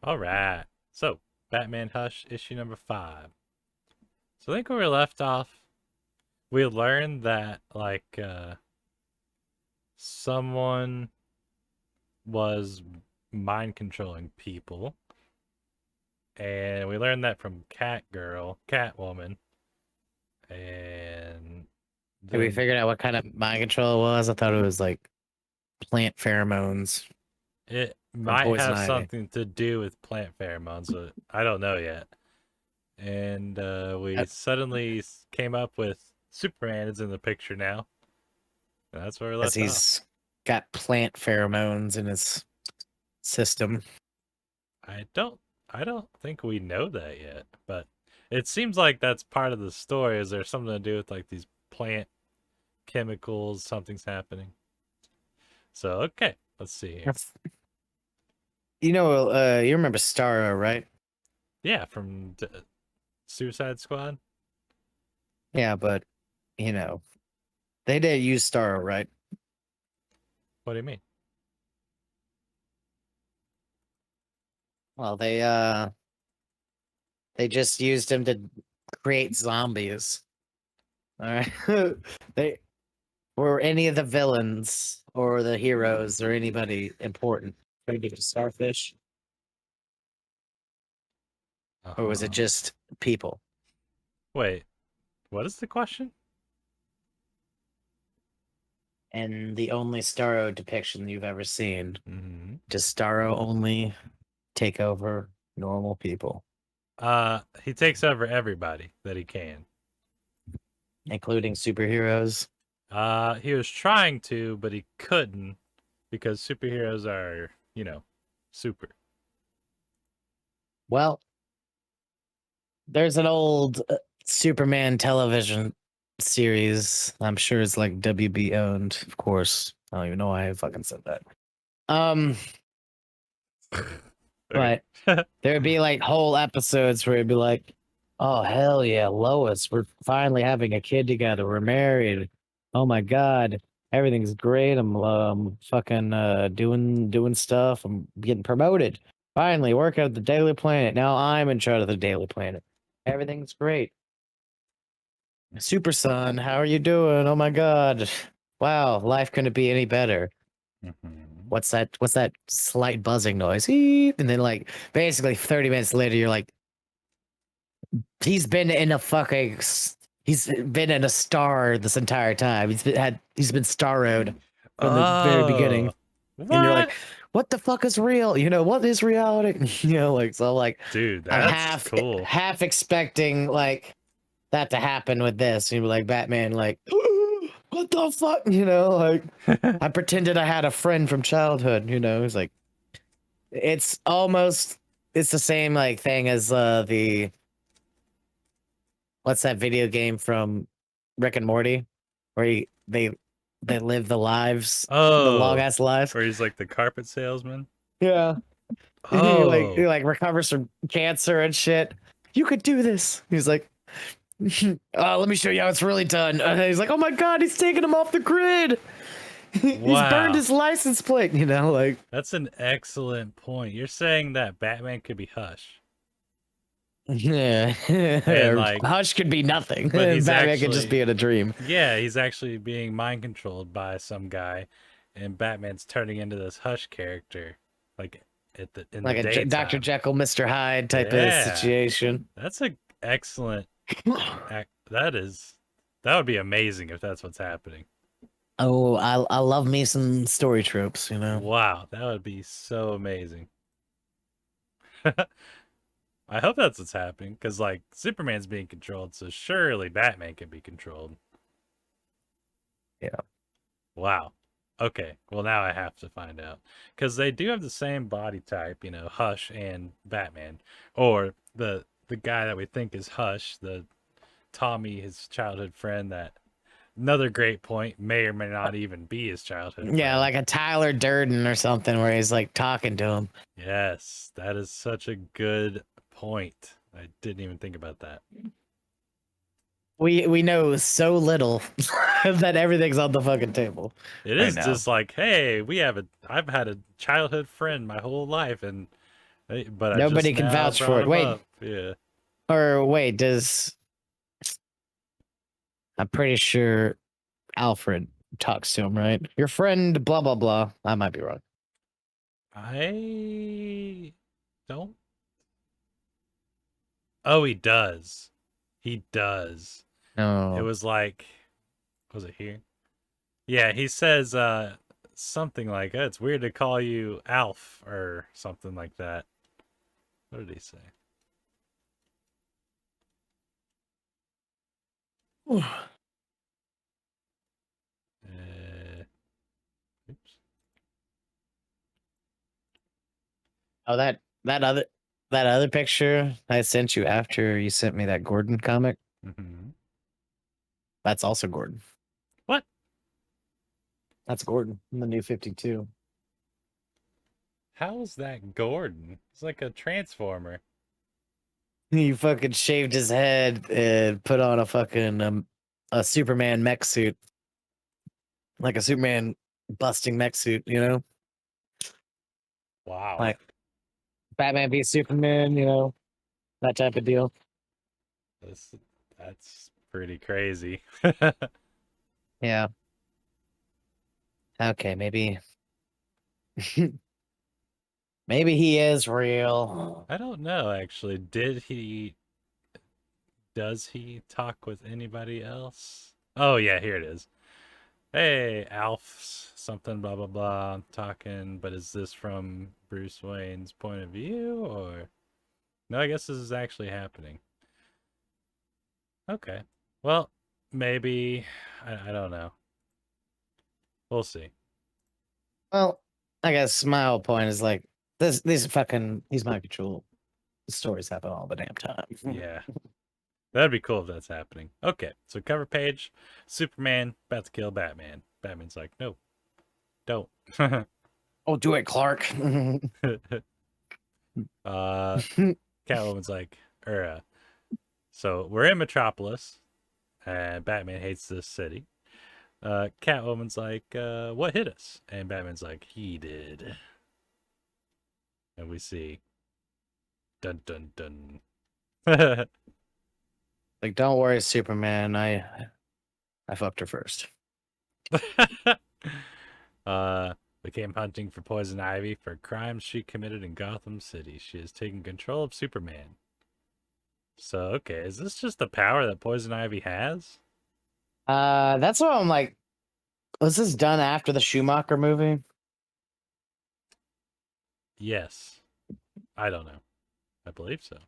All right. So, Batman Hush, issue number 5. So, I think where we left off, we learned that, someone was mind controlling people. And we learned that from Catwoman. And Have we then figured out what kind of mind control it was? I thought it was like plant pheromones it from might poison have ivy. something to do with plant pheromones, but I don't know yet. And we suddenly came up with Superman is in the picture now. That's where we As left off. he's got plant pheromones in his system. I don't I don't think we know that yet, but it seems like that's part of the story. Is there something to do with like these plant chemicals? Something's happening. So okay, let's see here. You remember Starro, right? Yeah, from Suicide Squad. Yeah, but you know, they did use Starro, right? What do you mean? Well, they just used him to create zombies. All right. They were any of the villains or the heroes or anybody important. Maybe the starfish. Or was it Uh-huh. just people? Wait, what is the question? And the only Starro depiction you've ever seen, Mm-hmm. does Starro only take over normal people, He takes over everybody that he can. including superheroes? He was trying to, but he couldn't because superheroes are, super. Well, there's an old Superman television series. I'm sure it's like WB owned, of course. I don't even know why I fucking said that. Um, Okay. but there'd be like whole episodes where it'd be like, oh hell yeah, Lois, we're finally having a kid together. We're married. Oh my god, everything's great. I'm fucking doing stuff. I'm getting promoted. Finally, work at the Daily Planet. Now I'm in charge of the Daily Planet. Everything's great. Super Son, how are you doing? Oh my god. Wow, life couldn't be any better. Mhm. What's that slight buzzing noise? Eep. And then like basically 30 minutes later, you're like, he's been in a fucking he's been in a star this entire time. He's been starroed from the very beginning. Oh, And you're like, what? what the fuck is real? What is reality? Like so like Dude, I'm that's cool. half expecting like that to happen with this. You like Batman, like, what the fuck? Like I pretended I had a friend from childhood, it's like it's almost it's the same like thing as the what's that video game from Rick and Morty where they live the long Oh, ass lives. where he's like the carpet salesman. Yeah. He Oh, like recovers from cancer and shit. You could do this. He's like, let me show you how it's really done. He's like, oh my god, he's taking him off the grid. He's burned wow. his license plate. Like That's an excellent point. You're saying that Batman could be Hush. yeah, And like, Hush could be nothing. but he's Batman could just be actually, in a dream. yeah, he's actually being mind controlled by some guy, and Batman's turning into this Hush character, like in the Like a Dr. daytime. Jekyll, Mr. Hyde type of Yeah, situation. that's a excellent act. That would be amazing if that's what's happening. Oh, I love me some story tropes. Wow, that would be so amazing. I hope that's what's happening because like Superman's being controlled, so surely Batman can be controlled. Yeah. Wow. Okay. Well, now I have to find out because they do have the same body type, Hush and Batman, or the guy that we think is Hush, the Tommy, his childhood friend. That another great point may or may not even be his childhood Yeah, friend. like a Tyler Durden or something where he's like talking to him. Yes, that is such a good point. I didn't even think about that. We know so little that everything's on the fucking table It right is now. just like, hey, I've had a childhood friend my whole life, and Hey, but I Nobody just can now vouch for brought it. him Wait, up. Yeah. or wait, does I'm pretty sure Alfred talks to him, right? Your friend, blah blah blah. I might be wrong. I don't. Oh, he does. He does. It No. was like, was it here? Yeah, he says something like, "Oh, it's weird to call you Alf," or something like that. What did he say? Oops. Oh, that other picture I sent you after you sent me that Gordon comic. Mm-hmm. That's also Gordon. What? That's Gordon in the New 52. How is that Gordon? It's like a transformer. He fucking shaved his head and put on a fucking a Superman mech suit, like a Superman busting mech suit, you know, Wow. like Batman v Superman, you know, that type of deal. This that's pretty crazy. Yeah. Okay, maybe maybe he is real. I don't know actually. Does he talk with anybody else? Oh yeah, here it is. Hey, Alf's something blah blah blah. I'm talking, but is this from Bruce Wayne's point of view or no, I guess this is actually happening. Okay. Well, maybe I don't know. We'll see. Well, I guess my whole point is like these fucking these mind control stories happen all the damn time. Yeah. That'd be cool if that's happening. Okay, so cover page, Superman about to kill Batman. Batman's like, no, don't. Oh, do it, Clark. Catwoman's like, so we're in Metropolis, and Batman hates this city. Catwoman's like, what hit us? And Batman's like, he did. And we see, dun dun dun. Like, don't worry, Superman. I fucked her first. We came hunting for Poison Ivy for crimes she committed in Gotham City. She has taken control of Superman. So, okay, is this just the power that Poison Ivy has? That's what I'm like. Was this done after the Schumacher movie? Yes. I don't know. I believe so.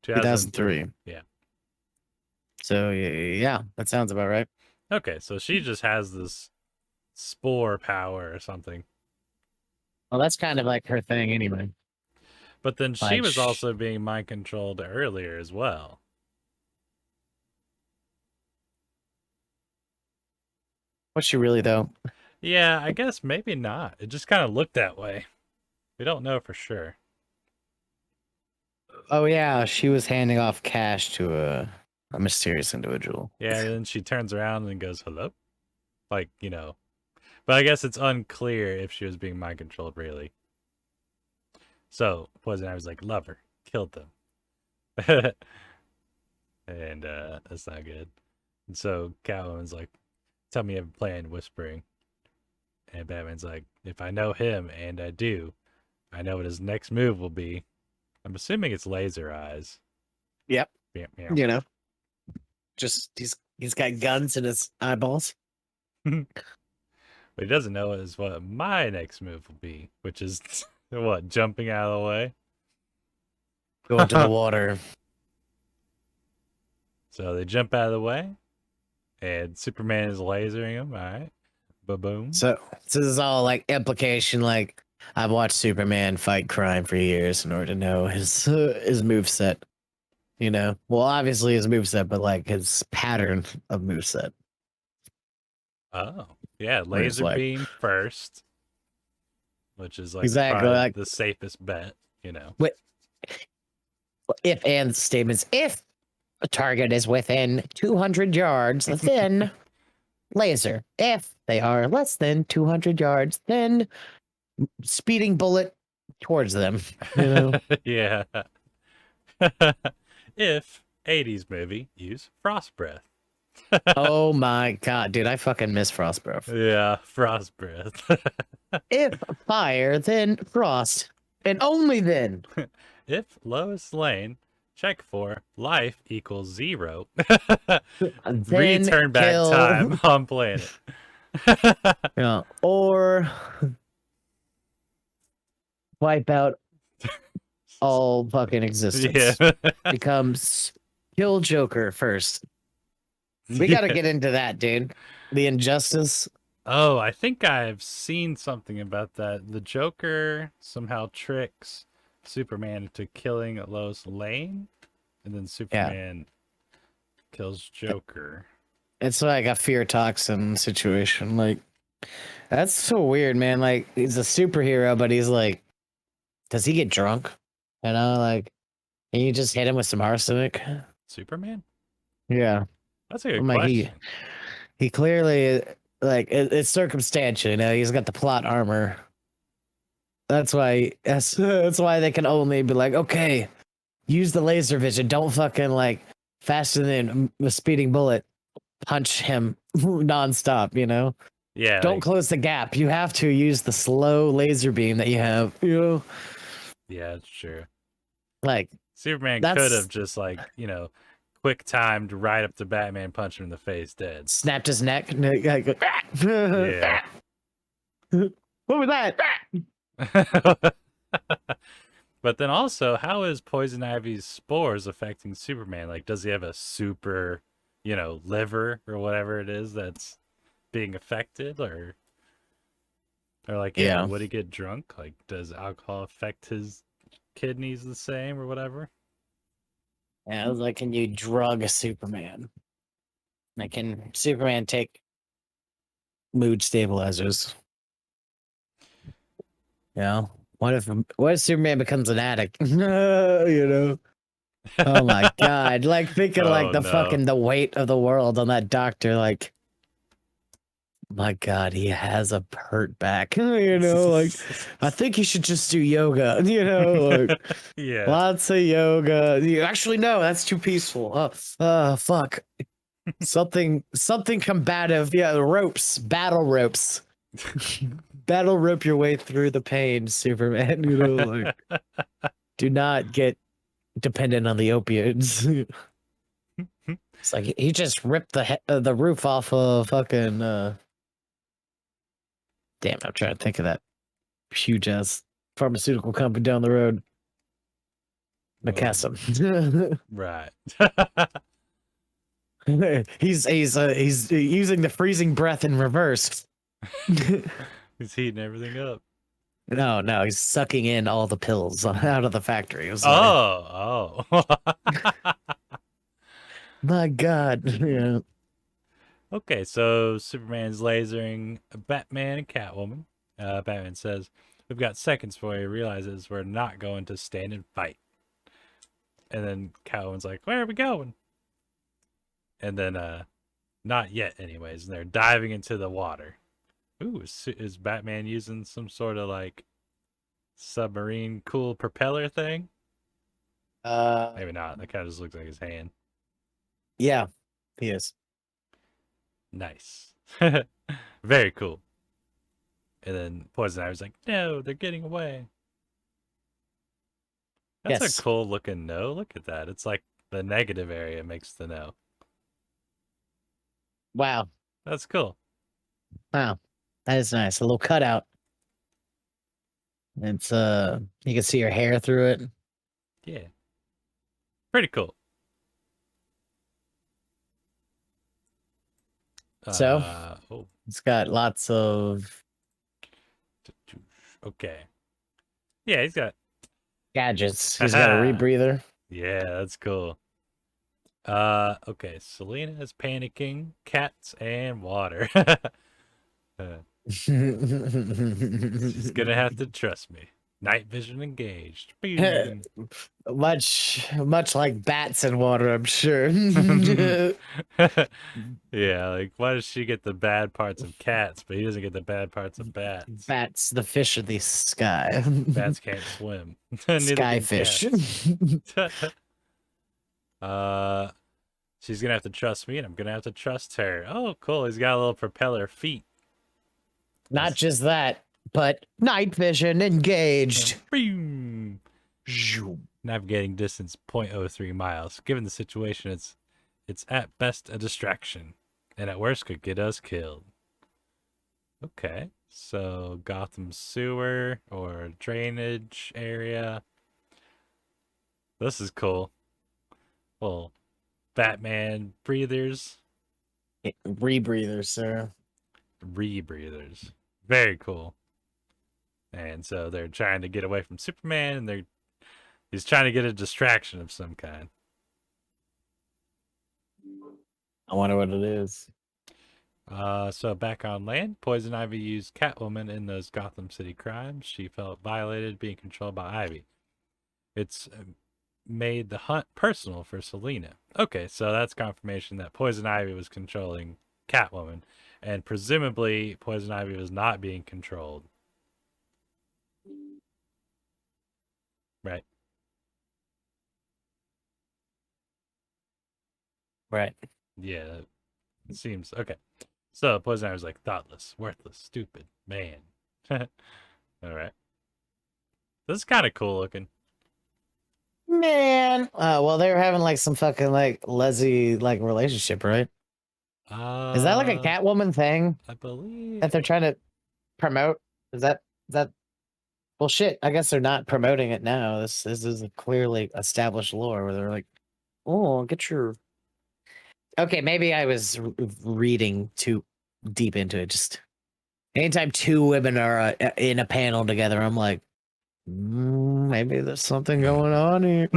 2003. Yeah. So yeah, that sounds about right. Okay, so she just has this spore power or something. Well, that's kind of like her thing anyway. But then she Like, was also being mind controlled earlier as well. was she really though? Yeah, I guess maybe not. It just kind of looked that way. We don't know for sure. Oh yeah, she was handing off cash to a mysterious individual. Yeah, then she turns around and goes, hello? Like, you know. But I guess it's unclear if she was being mind controlled, really. So, Poison Ivy's like, lover, killed them. And that's not good. And so Catwoman's like, tell me you have a plan, whispering. And Batman's like, if I know him, and I do, I know what his next move will be. I'm assuming it's laser eyes. Yep. Yeah. You know, just he's got guns in his eyeballs. What he doesn't know is what my next move will be, which is what, jumping out of the way. Going to the water. So they jump out of the way, and Superman is lasering him. All right, ba-boom. So this is all like implication. Like I've watched Superman fight crime for years in order to know his moveset. You know, well, obviously his moveset, but like his pattern of moveset. Oh, yeah, Where it's laser like- beam first, which is like Exactly, probably like- the safest bet, you know. If and statements. If a target is within 200 yards, then laser. If they are less than 200 yards, then speeding bullet towards them. You know. Yeah. If 80s movie use frost breath. Oh my god, dude, I fucking miss Frost Breath. Yeah, frost breath. If fire, then frost, and only then. If Lois Lane, check for life equals 0. Then Return back kill. time on planet. Yeah, or wipe out all fucking existence. Yeah. Becomes kill Joker first. We got to get into that, dude. The injustice. Oh, I think I've seen something about that. The Joker somehow tricks Superman into killing Lois Lane, and then Superman kills Joker. It's like a fear toxin situation. Like, that's so weird, man. Like, he's a superhero, but he's like, does he get drunk? You know, like, and you just hit him with some arsenic. Superman? Yeah. That's a good I'm like, question. he clearly, like, it's circumstantial. You know, he's got the plot armor. That's why that's why they can only be like, okay, use the laser vision. Don't fucking like faster than a speeding bullet punch him nonstop. You know, Yeah. don't Like, close the gap. You have to use the slow laser beam that you have. You know, yeah, it's true. like Superman that's could have just like, quick timed right up to Batman, punch him in the face, dead. snapped his neck. Yeah. What was that? But then also, how is Poison Ivy's spores affecting Superman? Like, does he have a super, liver or whatever it is that's being affected, or like, Yeah. would he get drunk? Like, does alcohol affect his kidneys the same or whatever? Yeah, I was like, can you drug a Superman? Like, can Superman take mood stabilizers? You know, what if Superman becomes an addict? You know, oh my god! Like thinking like Oh, the no. fucking the weight of the world on that doctor. Like, my god, he has a hurt back. You know, like I think he should just do yoga. You know, like Yeah. lots of yoga. Actually, no, that's too peaceful. Fuck. Something combative. Yeah, ropes, battle ropes. Battle rope your way through the pain, Superman. You know, like do not get dependent on the opioids. It's like he just ripped the roof off of fucking. Damn, I'm trying to think of that huge ass pharmaceutical company down the road. McKesson. Right. He's using the freezing breath in reverse. He's heating everything up. No, he's sucking in all the pills out of the factory. It was like, Oh. my God. Yeah. Okay, so Superman's lasering Batman and Catwoman. Batman says, "We've got seconds before he realizes we're not going to stand and fight." And then Catwoman's like, "Where are we going?" And then, not yet, anyways. And they're diving into the water. Ooh, is Batman using some sort of like submarine cool propeller thing? Maybe not. That kind of just looks like his hand. Yeah, he is. Nice. Very cool. And then Poison Ivy's like, "No, they're getting away." That's Yes. a cool looking no. Look at that. It's like the negative area makes the no. Wow. That's cool. Wow. That is nice. A little cutout. It's you can see your hair through it. Yeah. Pretty cool. So oh, it's got lots of okay. Yeah, he's got gadgets. He's got a rebreather. Yeah, that's cool. Okay. Selena is panicking, cats and water. She's gonna have to trust me. Night vision engaged. Boom. much like bats in water, I'm sure. Yeah, like why does she get the bad parts of cats, but he doesn't get the bad parts of bats? Bats, the fish of the sky. Bats can't swim. Neither can Skyfish. cats. uh she's gonna have to trust me and I'm gonna have to trust her. Oh, cool. He's got a little propeller feet. Not just that, but night vision engaged. Boom. Navigating distance 0.03 miles. Given the situation, it's at best a distraction, and at worst could get us killed. Okay, so Gotham sewer or drainage area. This is cool. Well, Batman breathers, Rebreather, sir. rebreathers. Very cool. And so they're trying to get away from Superman, and he's trying to get a distraction of some kind. I wonder what it is. So back on land, Poison Ivy used Catwoman in those Gotham City crimes. She felt violated, being controlled by Ivy. It's made the hunt personal for Selina. Okay, so that's confirmation that Poison Ivy was controlling Catwoman, and presumably Poison Ivy was not being controlled. Right. Right. Yeah, it seems okay. So Poison Ivy's like thoughtless, worthless, stupid, man. All right. This is kind of cool looking. Man. Well, they were having like some fucking like Leslie like relationship, right? Is that like a Catwoman thing I believe that they're trying to promote? Is that well shit, I guess they're not promoting it now. This is a clearly established lore where they're like, oh, get your okay, maybe I was reading too deep into it. Just anytime two women are in a panel together, I'm like, maybe there's something going on here.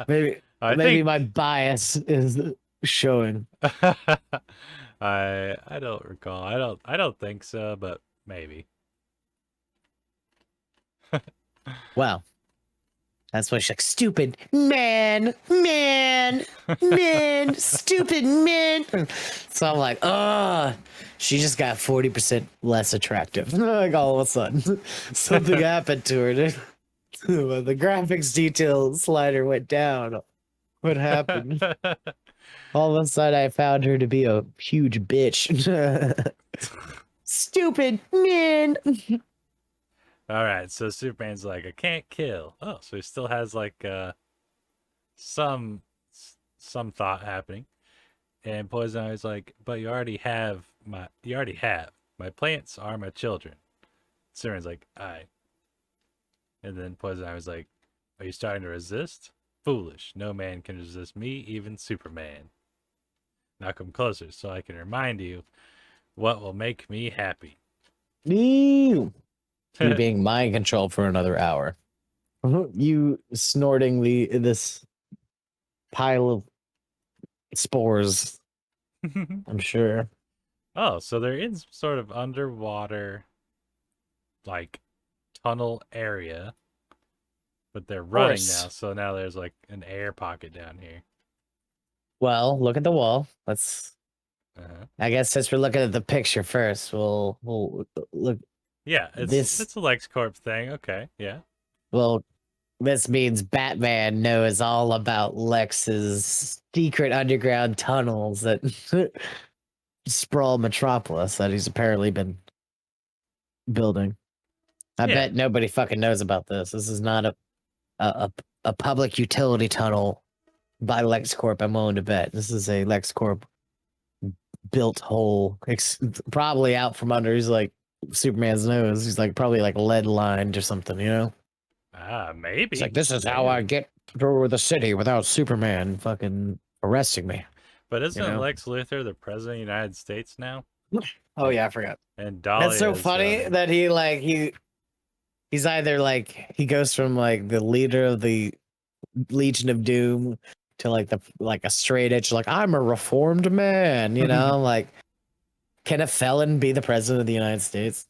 maybe I maybe think my bias is showing. I don't recall. I don't think so, but maybe. Wow. That's why she's like, stupid man, stupid man. So I'm like, oh, she just got 40% less attractive. Like all of a sudden, something happened to her. The graphics detail slider went down. What happened? All of a sudden, I found her to be a huge bitch. Stupid man. All right, so Superman's like, I can't kill. Oh, so he still has like some thought happening. And Poison Ivy's like, but you already have. My plants are my children. Superman's like, aye. And then Poison Ivy's like, are you starting to resist? Foolish. No man can resist me, even Superman. Now come closer so I can remind you what will make me happy. You being mind controlled for another hour. You snorting this pile of spores, I'm sure. Oh, so they're in some sort of underwater, like, tunnel area, but they're running now. So now there's like an air pocket down here. Well, look at the wall. Let's. Uh-huh. I guess since we're looking at the picture first, we'll look. Yeah, it's a LexCorp thing. Okay, yeah. Well, this means Batman knows all about Lex's secret underground tunnels that sprawl Metropolis that he's apparently been building. I bet nobody fucking knows about this. This is not a public utility tunnel by LexCorp. I'm willing to bet this is a LexCorp built hole, probably out from under. He's like Superman's nose. He's like probably like lead lined or something, you know? Maybe. It's like, this is how I get through the city without Superman fucking arresting me. But isn't Lex Luthor the president of the United States now? Oh yeah, I forgot. And Dahlia. That's so funny that he's either like he goes from like the leader of the Legion of Doom to like a straight edge, like I'm a reformed man, you know? Like, can a felon be the president of the United States?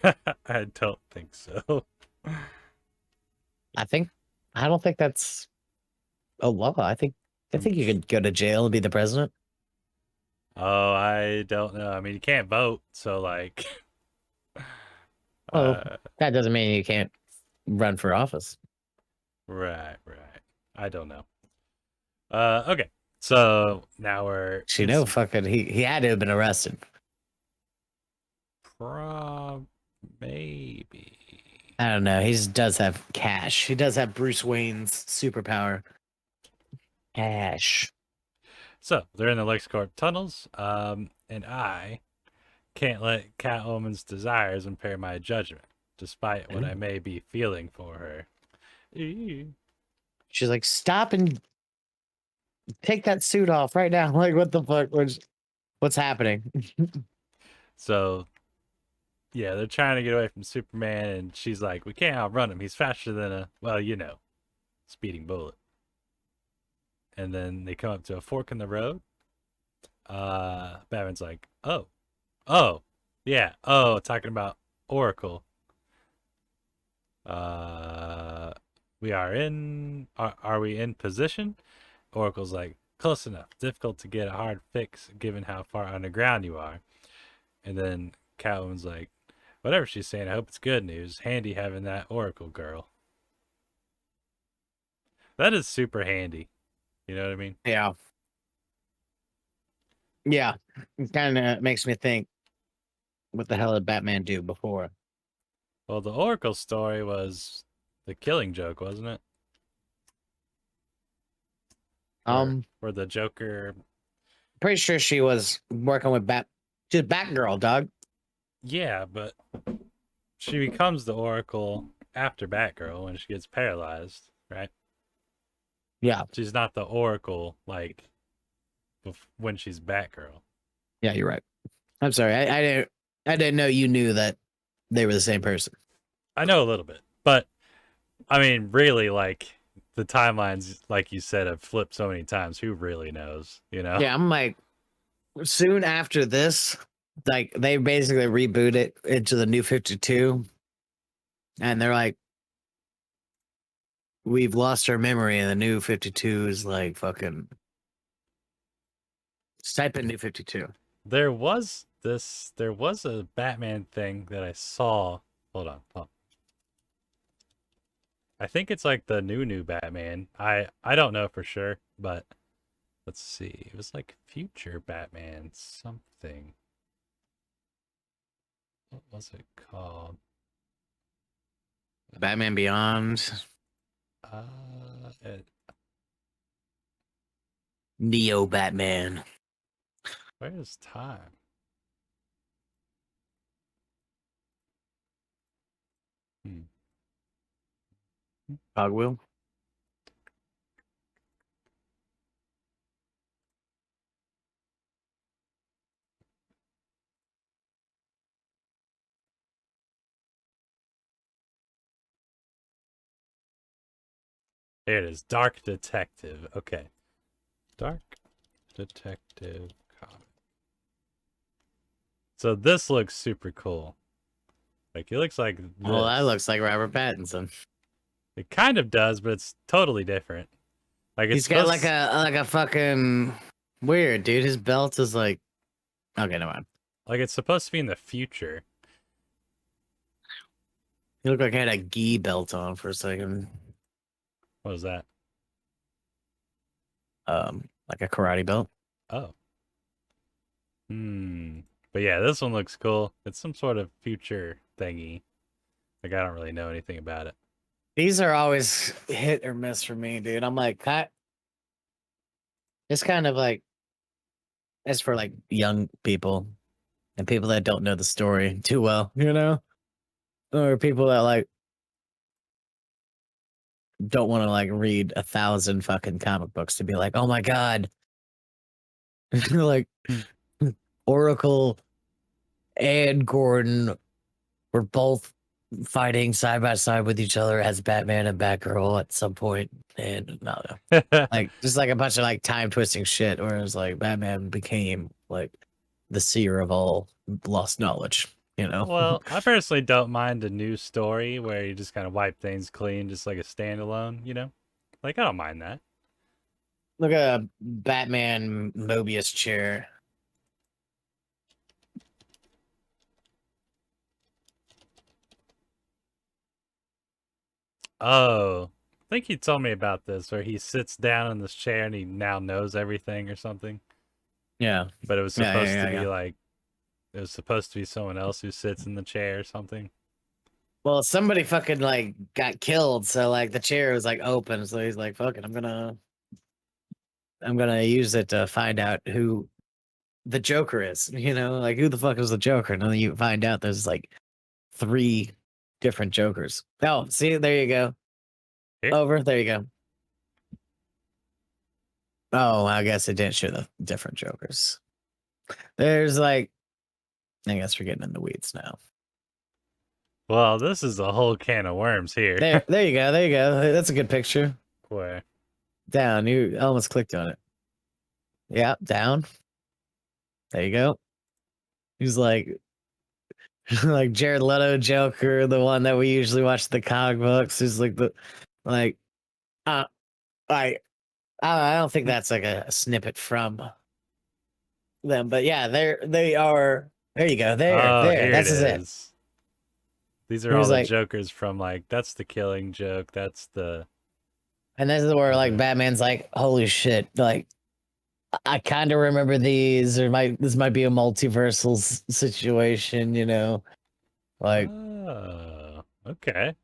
I don't think so. I don't think that's a law. I think you could go to jail and be the president. Oh, I don't know. I mean, you can't vote, so like, Well, uh, that doesn't mean you can't run for office. right, right. I don't know. Okay. So now we're You in know, some fucking he had to have been arrested. maybe. I don't know. He just does have cash. He does have Bruce Wayne's superpower. Cash. So they're in the LexCorp tunnels, and I can't let Catwoman's desires impair my judgment, despite what I may be feeling for her. Ew. She's like, stop and take that suit off right now. Like, what the fuck? What's happening? So yeah, they're trying to get away from Superman, and she's like, "We can't outrun him. He's faster than a speeding bullet." And then they come up to a fork in the road. Batman's like, oh, yeah, talking about Oracle. Uh, we are in. Are we in position? Oracle's like, close enough. Difficult to get a hard fix given how far underground you are. And then Catwoman's like, whatever she's saying, I hope it's good news. Handy having that Oracle girl. That is super handy. You know what I mean? Yeah. Yeah. It kind of makes me think, what the hell did Batman do before? Well, the Oracle story was the Killing Joke, wasn't it? Where the Joker. Pretty sure she was working with she's Batgirl, dog. Yeah, but she becomes the Oracle after Batgirl when she gets paralyzed, right? Yeah. She's not the Oracle like when she's Batgirl. Yeah, you're right. I'm sorry. I didn't know you knew that they were the same person. I know a little bit, but I mean, really, like the timelines, like you said, have flipped so many times. Who really knows? You know? Yeah, I'm like, soon after this, like they basically reboot it into the New 52, and they're like, we've lost our memory, and the New 52 is like fucking. Just type in New 52. There was a Batman thing that I saw. Hold on. I think it's like the new Batman. I don't know for sure, but let's see. It was like future Batman something. What was it called? Batman Beyond. It, Neo Batman. where's time? Cogwheel. There it is. Dark Detective. Okay. Dark Detective comic. So this looks super cool. Like it looks like this. Well, that looks like Robert Pattinson. It kind of does, but it's totally different. Like He's got like a fucking weird dude. His belt is like, okay, never mind. Like it's supposed to be in the future. He looked like he had a gi belt on for a second. What is that? Like a karate belt. Oh. But yeah, this one looks cool. It's some sort of future thingy. Like I don't really know anything about it. These are always hit or miss for me, dude. I'm like, it's kind of like, it's for like young people and people that don't know the story too well, you know, or people that like don't want to like read 1,000 fucking comic books to be like, oh my god, like Oracle and Gordon were both fighting side by side with each other as Batman and Batgirl at some point, and no, like just like a bunch of like time twisting shit, where it was like Batman became like the seer of all lost knowledge. you know. Well, I personally don't mind a new story where you just kind of wipe things clean, just like a standalone, you know? Like, I don't mind that. Look at a Batman Mobius chair. Oh, I think he told me about this where he sits down in this chair and he now knows everything or something. Yeah. But it was Yeah, yeah, supposed to yeah, be yeah. like, it was supposed to be someone else who sits in the chair or something. Well, somebody fucking like got killed, so like the chair was like open, so he's like, "Fuck it, I'm gonna use it to find out who the Joker is." You know, like who the fuck is the Joker? And then you find out there's like 3 different Jokers. Oh, see, there you go. Here? Over, there you go. Oh, I guess it didn't show the different Jokers. There's like, I guess we're getting in the weeds now. Well, this is a whole can of worms here. There you go. There you go. That's a good picture. Where? Down. You almost clicked on it. Yeah, down. There you go. He's like, like Jared Leto Joker, the one that we usually watch the comic books. Is like like, uh, I don't think that's like a snippet from them, but yeah, they are. There you go. Oh, There. here it That's it. is. These are all He's the like, Jokers from like, that's the Killing Joke. That's the. and this is where like Okay. Batman's like, holy shit, like I kind of remember these, or this might be a multiversal situation, you know, like, Oh, okay.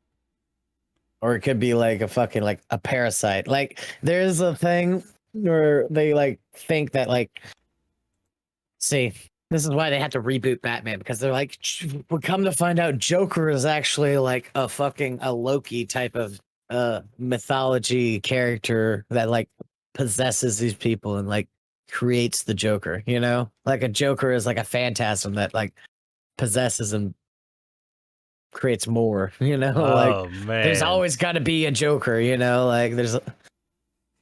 or it could be like a fucking like a parasite. Like, there's a thing where they like think that like, see, this is why they had to reboot Batman because they're like, we come to find out Joker is actually like a fucking a Loki type of mythology character that like possesses these people and like creates the Joker, you know? Like a Joker is like a phantasm that like possesses and creates more, you know? Like Oh, there's man. always got to be a Joker, you know? Like there's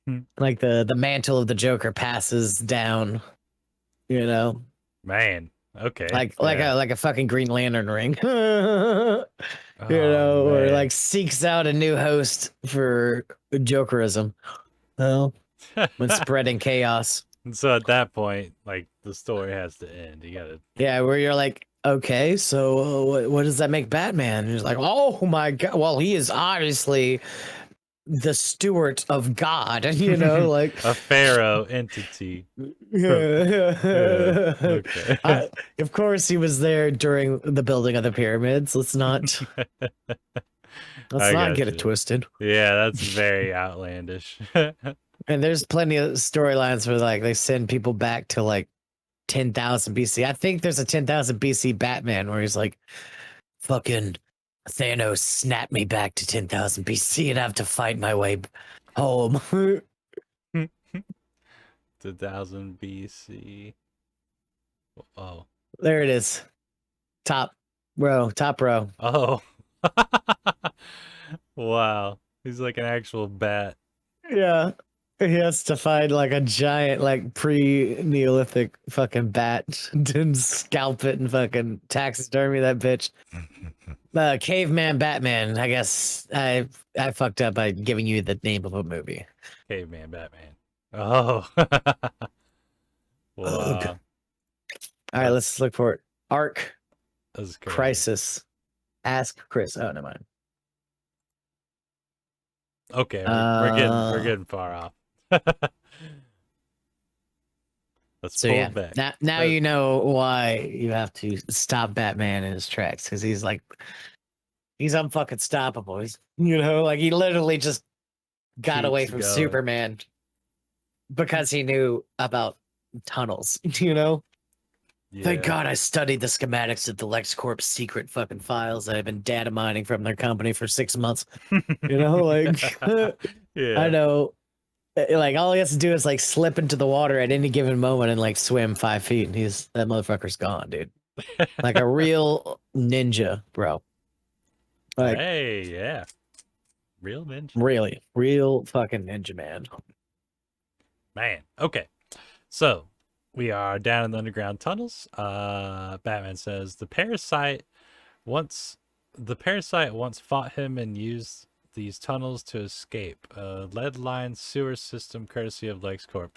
Hmm. like the mantle of the Joker passes down, you know? Man. Okay. Like Yeah. a fucking Green Lantern ring. You Oh, know, or man. like seeks out a new host for Jokerism. Well, when spreading chaos. And so at that point, like, the story has to end. You gotta. Yeah, where you're like, okay, so what does that make Batman? And he's like, oh my god, well, he is obviously the steward of God, you know, like A pharaoh entity. yeah. Okay. Of course he was there during the building of the pyramids. Let's I not got get it you. twisted. Yeah, that's very outlandish. And there's plenty of storylines where like they send people back to like 10,000 BC. I think there's a 10,000 BC Batman where he's like, fucking Thanos snapped me back to 10,000 BC and I have to fight my way home. 2000 BC. Oh. There it is. Top row, top row. Oh. Wow. He's like an actual bat. Yeah. He has to find like a giant, like pre-Neolithic fucking bat and scalp it and fucking taxidermy that bitch. Caveman Batman. I guess I fucked up by giving you the name of a movie. Caveman Batman. Oh. Ugh. Wow. All right, let's look for it. Arc That's crazy. Crisis. Ask Chris. Oh, never mind. Okay, we're getting far off. Let's So pull yeah, back. now you know why you have to stop Batman in his tracks because he's like he's unfucking stoppable. He's like he literally just got away Keeps from going. Superman because he knew about tunnels. Thank Yeah. God I studied the schematics of the LexCorp secret fucking files that I've been data mining from their company for 6 months. Like Yeah. I know. Like all he has to do is like slip into the water at any given moment and like swim 5 feet, and that motherfucker's gone, dude. Like a real ninja, bro. Like Hey, yeah. Real ninja. really, real fucking ninja, man. Man. Okay. So, We are down in the underground tunnels. Batman says the parasite once fought him and used these tunnels to escape. Lead line sewer system courtesy of LexCorp.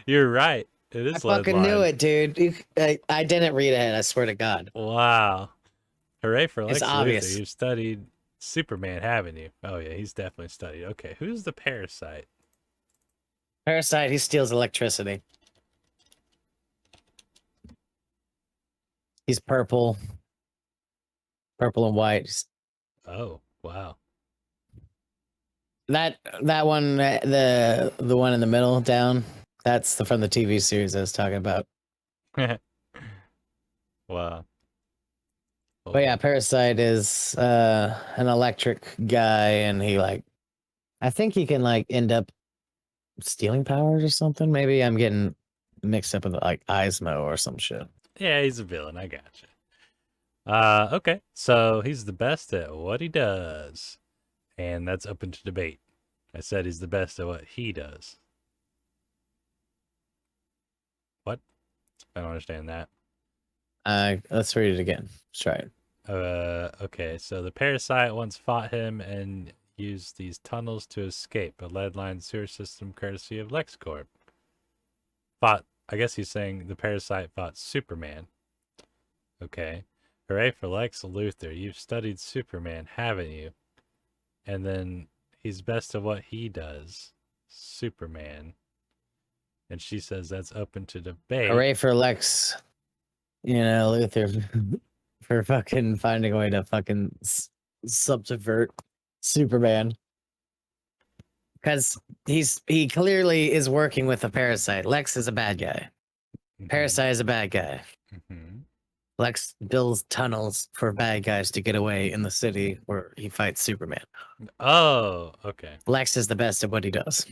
You're right. It I is lead fucking knew line. it, dude. I didn't read ahead. I swear to God. Wow. Hooray for It's Lex Luthor. obvious. You've studied Superman, haven't you? Oh yeah, he's definitely studied. Okay, who's the parasite? Parasite, he steals electricity. He's purple. Purple and white. Oh, wow. That one, the one in the middle down, that's from the TV series I was talking about. Wow. But yeah, Holy. Parasite is an electric guy, and he like, I think he can like end up stealing powers or something. Maybe I'm getting mixed up with like Eismo or some shit. Yeah, he's a villain. I gotcha. Okay. So he's the best at what he does. And that's open to debate. I said he's the best at what he does. What? I don't understand that. Let's read it again. Let's try it. Okay. So the parasite once fought him and used these tunnels to escape a lead line sewer system courtesy of LexCorp. I guess he's saying the parasite fought Superman. Okay. Hooray for Lex Luthor. You've studied Superman, haven't you? And then he's best at what he does. Superman. And she says that's open to debate. Hooray for Lex, Luthor, for fucking finding a way to fucking subvert Superman. Because he clearly is working with a parasite. Lex is a bad guy. Parasite is a bad guy. Mm-hmm. Lex builds tunnels for bad guys to get away in the city where he fights Superman. Oh, okay. Lex is the best at what he does.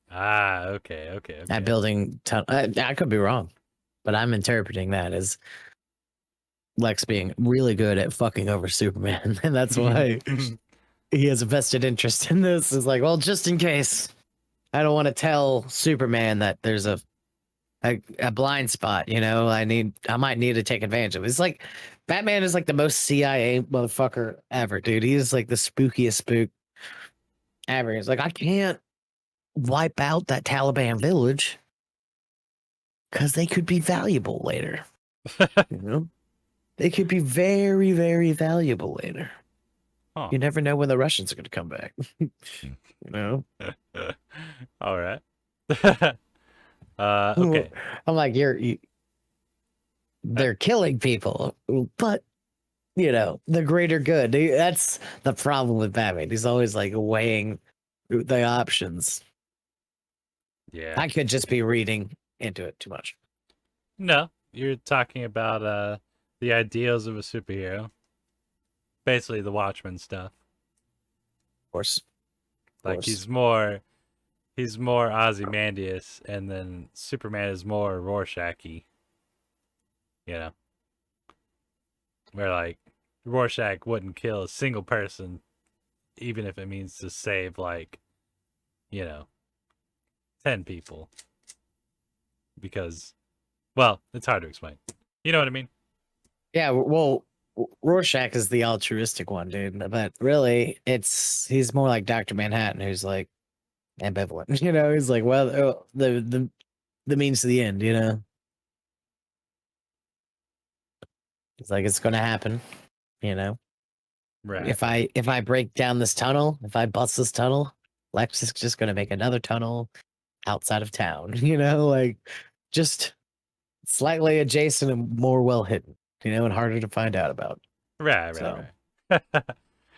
Ah, okay. At building I could be wrong, but I'm interpreting that as Lex being really good at fucking over Superman, and that's why he has a vested interest in this. Is like, well, just in case, I don't want to tell Superman that there's a blind spot. I might need to take advantage of it. It's like Batman is like the most CIA motherfucker ever, dude. He's like the spookiest spook ever. He's like, I can't wipe out that Taliban village because they could be valuable later. They could be very, very valuable later. Huh. You never know when the Russians are going to come back. All right. Okay. I'm like, they're killing people, but the greater good. That's the problem with Batman. He's always like weighing the options. Yeah. I could just be reading into it too much. No, you're talking about the ideals of a superhero. Basically the Watchmen stuff. Of course. Like he's more Ozymandias, and then Superman is more Rorschach-y. Where like Rorschach wouldn't kill a single person, even if it means to save 10 people. Because, well, it's hard to explain. You know what I mean? Yeah, well, Rorschach is the altruistic one, dude. But really, he's more like Dr. Manhattan, who's like ambivalent. He's like, well, the means to the end. It's like it's gonna happen. Right. If I break down this tunnel, if I bust this tunnel, Lex is just gonna make another tunnel outside of town. Like just slightly adjacent and more well hidden. And harder to find out about. Right.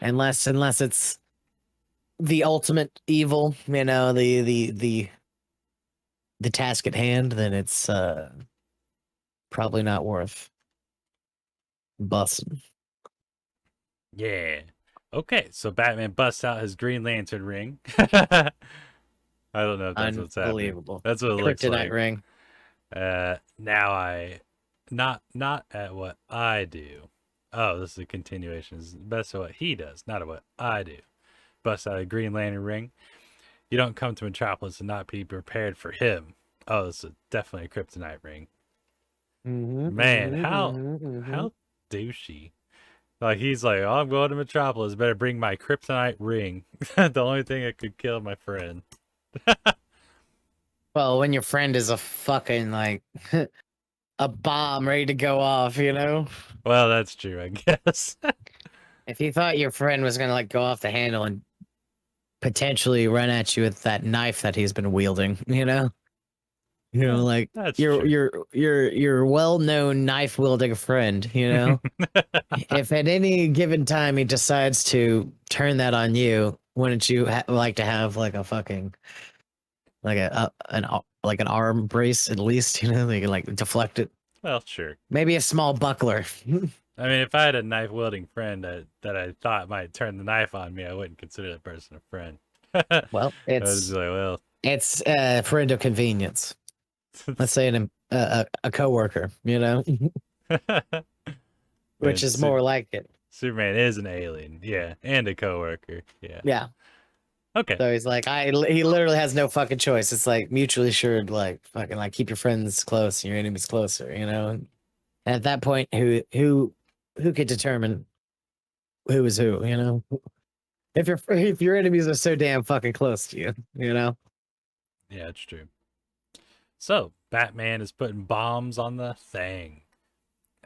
Unless it's the ultimate evil, the task at hand, then it's probably not worth busting. Yeah. Okay, so Batman busts out his Green Lantern ring. I don't know if that's what's happening. Unbelievable. That's what it looks Kryptonite like. ring. Now I not at what I do. Oh, this is a continuation. This is best at what he does, not at what I do. Bust out a Green Lantern ring. You don't come to Metropolis and not be prepared for him. Oh, it's definitely a kryptonite ring. Mm-hmm, Man, mm-hmm, mm-hmm, mm-hmm. how douchey. Like he's like, oh, I'm going to Metropolis. Better bring my kryptonite ring. The only thing that could kill my friend. Well, when your friend is a fucking like a bomb ready to go off, you know? Well, that's true, I guess. If you thought your friend was gonna like go off the handle and potentially run at you with that knife that he's been wielding, you know? You know, like That's your true. your well-known knife wielding friend, you know? If at any given time he decides to turn that on you, wouldn't you like to have like a fucking like like an arm brace at least, you know, they can like deflect it. Well, sure. Maybe a small buckler. I mean, if I had a knife wielding friend that I thought might turn the knife on me, I wouldn't consider that person a friend. I Well, was like, well, it's a friend of convenience. Let's say a coworker, you know, which and is more like it. Superman is an alien, yeah, and a coworker, yeah. Yeah. Okay. So he's like, he literally has no fucking choice. It's like mutually assured, like fucking like keep your friends close and your enemies closer, you know. And at that point, who could determine who is who, you know? If your enemies are so damn fucking close to you, you know. Yeah, it's true. So Batman is putting bombs on the thing,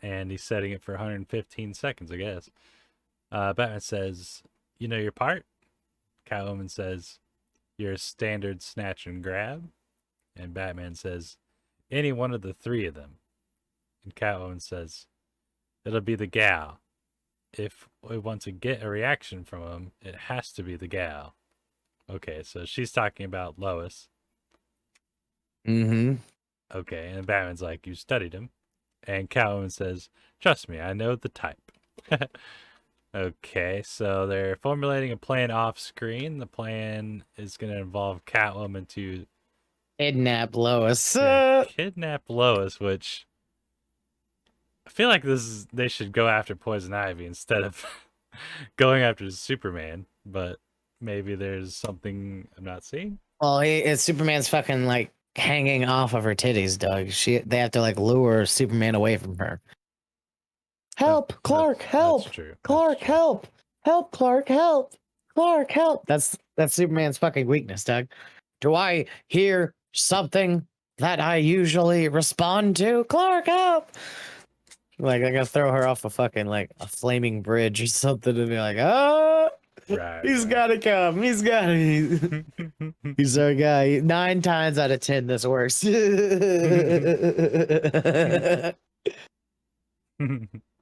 and he's setting it for 115 seconds, I guess. Batman says, "You know your part." Catwoman says, "You're a standard snatch and grab," and Batman says, "Any one of the three of them." And Catwoman says, "It'll be the gal. If we want to get a reaction from him, it has to be the gal." Okay, so she's talking about Lois. Mm-hmm. Okay, and Batman's like, "You studied him," and Catwoman says, "Trust me, I know the type." Okay, so they're formulating a plan off screen. The plan is going to involve Catwoman to Kidnap Lois. kidnap Lois, which I feel like they should go after Poison Ivy instead of going after Superman, but maybe there's something I'm not seeing. Well, it's Superman's fucking like hanging off of her titties, Doug. They have to like lure Superman away from her. Help, Clark, That's help, true. Clark, help, help, Clark, help, Clark, help. That's Superman's fucking weakness, Doug. Do I hear something that I usually respond to? Clark, help! Like I gotta throw her off a fucking like a flaming bridge or something to be like, oh, Right. he's gotta come. He's gotta. He's our guy. 9 times out of 10, this works.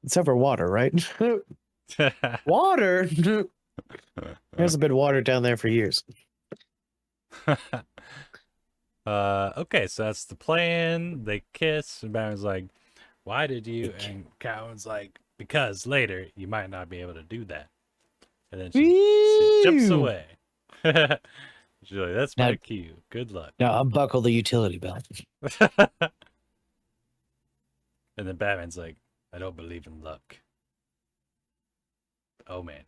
Except for water, right? Water. There's been water down there for years. Okay, so that's the plan. They kiss, and Batman's like, "Why did you?" And Catwoman's like, "Because later you might not be able to do that." And then she jumps away. She's like, "That's my cue. Good luck." Now unbuckle the utility belt. And then Batman's like, "I don't believe in luck." Oh man.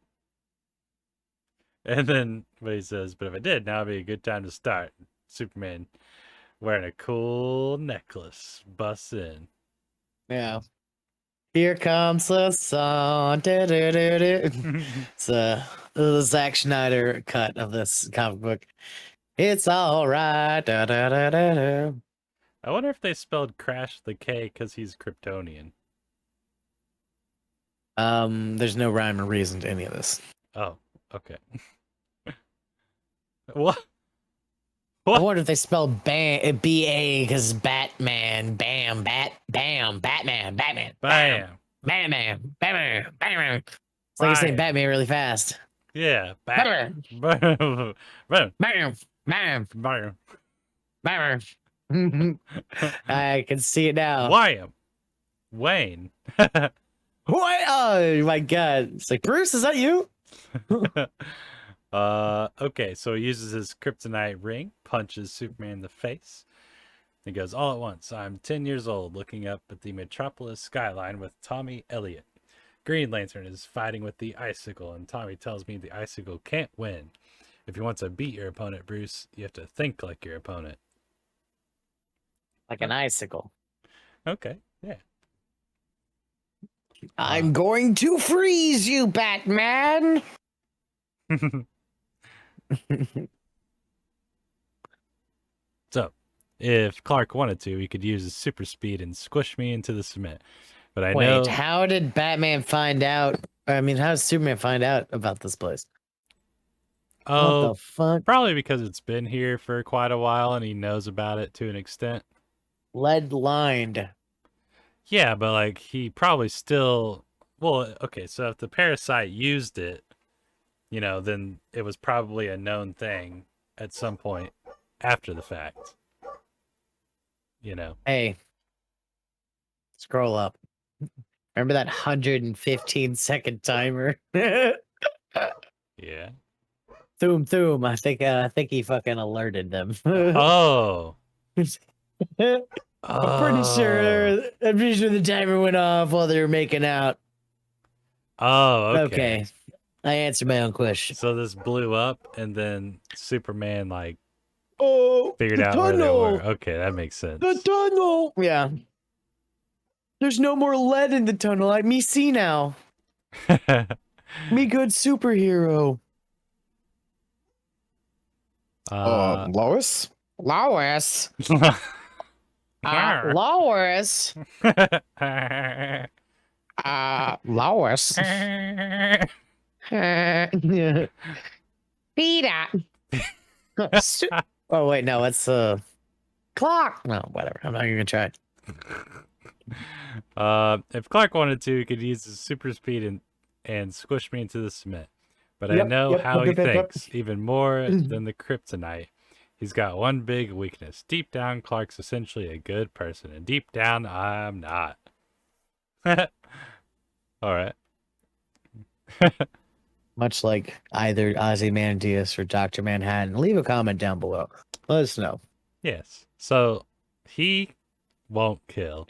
And then but he says, "But if I did, now would be a good time to start." Superman wearing a cool necklace busts in. Yeah. Here comes the song. It's the Zack Schneider cut of this comic book. It's all right. I wonder if they spelled Crash the K because he's Kryptonian. There's no rhyme or reason to any of this. Oh, okay. What? I wonder if they spelled B-A because Batman, bam, Batman, Batman, Bam. Batman, Batman. It's like you're saying Batman really fast. Yeah, Batman, Bam. Bam. Batman, Bam. Batman. I can see it now. Wham. Wayne. What? Oh my god! It's like, Bruce, is that you? Okay, so he uses his kryptonite ring, punches Superman in the face. He goes, "All at once, I'm 10 years old, looking up at the Metropolis skyline with Tommy Elliot. Green Lantern is fighting with the Icicle, and Tommy tells me the Icicle can't win. If you want to beat your opponent, Bruce, you have to think like your opponent." like an icicle. Okay, yeah. I'm going to freeze you, Batman. So, if Clark wanted to, he could use his super speed and squish me into the cement. But I Wait, know. how did Batman find out? I mean, how does Superman find out about this place? What the Oh, fuck? probably because it's been here for quite a while and he knows about it to an extent. Lead lined. Yeah, but like he probably still. Well, okay, so if the parasite used it, then it was probably a known thing at some point after the fact. Hey, scroll up. Remember that 115-second timer? Yeah. Thoom thoom. I think he fucking alerted them. Oh. I'm pretty sure. Oh. I'm pretty sure the timer went off while they were making out. Oh, okay. Okay, I answered my own question. So this blew up and then Superman like Oh, figured the out where they were. tunnel. Okay, that makes sense. The tunnel. Yeah. There's no more lead in the tunnel. Let me see now. Me good superhero. Lois? Lois? Lois? Lois? Peter. Oh, wait, no, it's clock. No, whatever. I'm not even gonna try. If Clark wanted to, he could use his super speed and squish me into the cement. But I know how he thinks, even more than the kryptonite. He's got one big weakness. Deep down, Clark's essentially a good person, and deep down, I'm not. All right. Much like either Ozymandias or Dr. Manhattan. Leave a comment down below. Let us know. Yes. So he won't kill.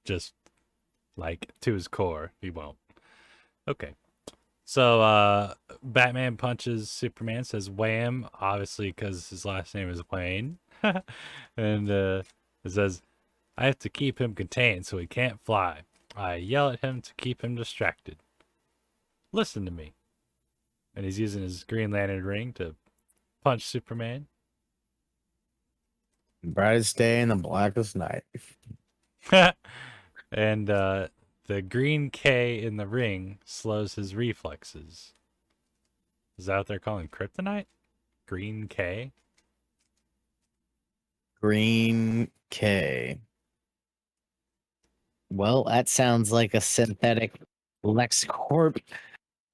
Just like to his core, he won't. Okay. So Batman punches Superman, says wham, obviously because his last name is Wayne. And it says, I have to keep him contained so he can't fly. I yell at him to keep him distracted. Listen to me. And he's using his Green Lantern ring to punch Superman. Brightest day and the blackest night. And the green K in the ring slows his reflexes. Is that what they're calling kryptonite? Green K? Green K. Well, that sounds like a synthetic LexCorp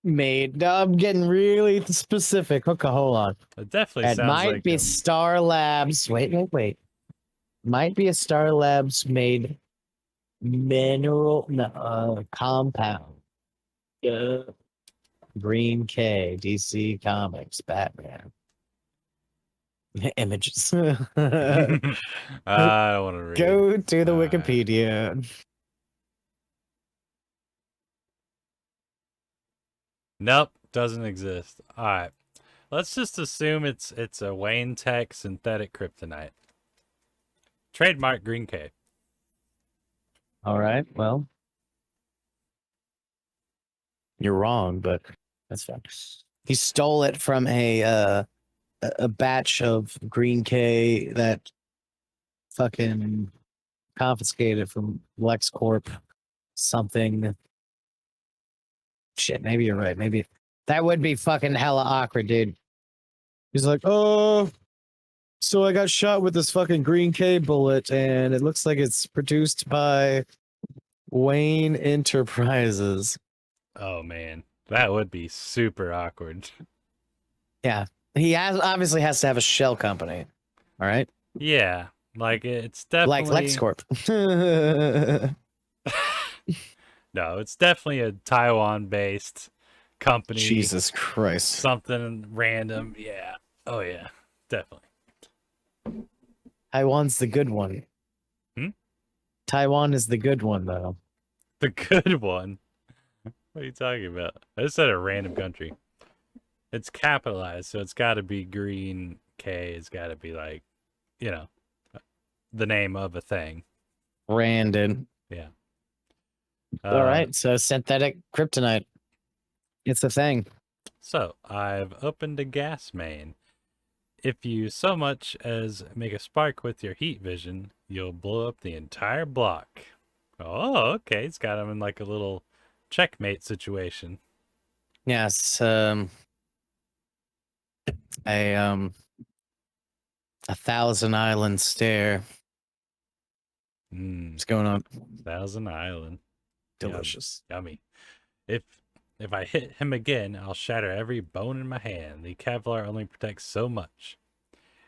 made. I'm getting really specific. Okay, hold on. It definitely It sounds might like be Star Labs. Wait. Might be a Star Labs made mineral compound. Green K, DC Comics, Batman. Images. I don't want to read. Go to the Wikipedia. Nope, doesn't exist. All right, let's just assume it's a Wayne Tech synthetic kryptonite. Trademark Green K. All right, well, you're wrong, but that's fine. He stole it from a batch of Green K that fucking confiscated from LexCorp something. Shit, maybe you're right. Maybe that would be fucking hella awkward, dude. He's like, oh, so I got shot with this fucking Green K bullet, and it looks like it's produced by Wayne Enterprises. Oh man, that would be super awkward. Yeah, he obviously has to have a shell company. All right. Yeah, like it's definitely Like LexCorp. No, it's definitely a Taiwan-based company. Jesus Christ. Something random. Yeah. Oh yeah, definitely. Taiwan's the good one. Taiwan is the good one, though. The good one. What are you talking about? I just said a random country. It's capitalized, so it's got to be Green K. It's got to be like, the name of a thing. Brandon. Yeah. All right, so synthetic kryptonite. It's a thing. So I've opened a gas main. If you so much as make a spark with your heat vision, you'll blow up the entire block. Oh, okay. It's got him in like a little checkmate situation. Yes, a 1,000 island stare. Mmm, What's going on? Thousand Island. Delicious. Yummy. If if I hit him again, I'll shatter every bone in my hand. The Kevlar only protects so much.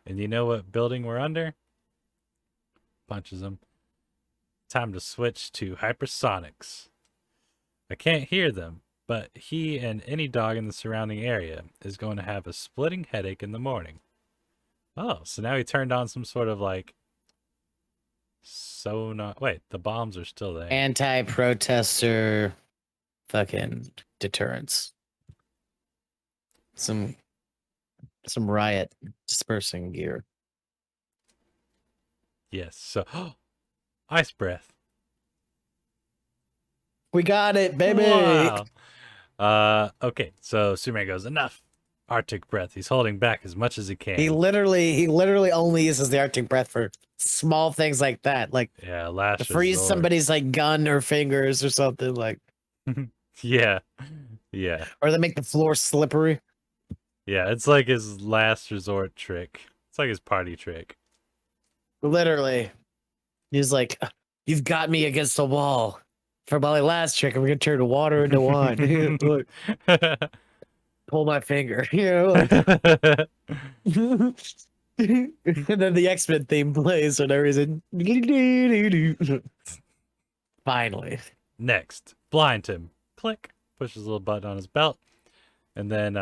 And you know what building we're under? Punches him. Time to switch to hypersonics. I can't hear them, but he and any dog in the surrounding area is going to have a splitting headache in the morning. Oh, so now he turned on some sort of like sonar. Wait, the bombs are still there. Anti-protester fucking deterrence. Some riot dispersing gear. Yes, so ice breath. We got it, baby. Wow. Okay, so Superman goes, enough. Arctic breath. He's holding back as much as he can. He literally only uses the Arctic breath for small things like that, like Yeah, last to freeze resort. somebody's like gun or fingers or something like, Yeah. or they make the floor slippery. Yeah, it's like his last resort trick. It's like his party trick. Literally, he's like, "You've got me against the wall." For my last trick, I'm gonna turn water into wine. Look, pull my finger. You know, like, and then the X-Men theme plays for no reason. Finally. Next, blind him. Click. Pushes a little button on his belt, and then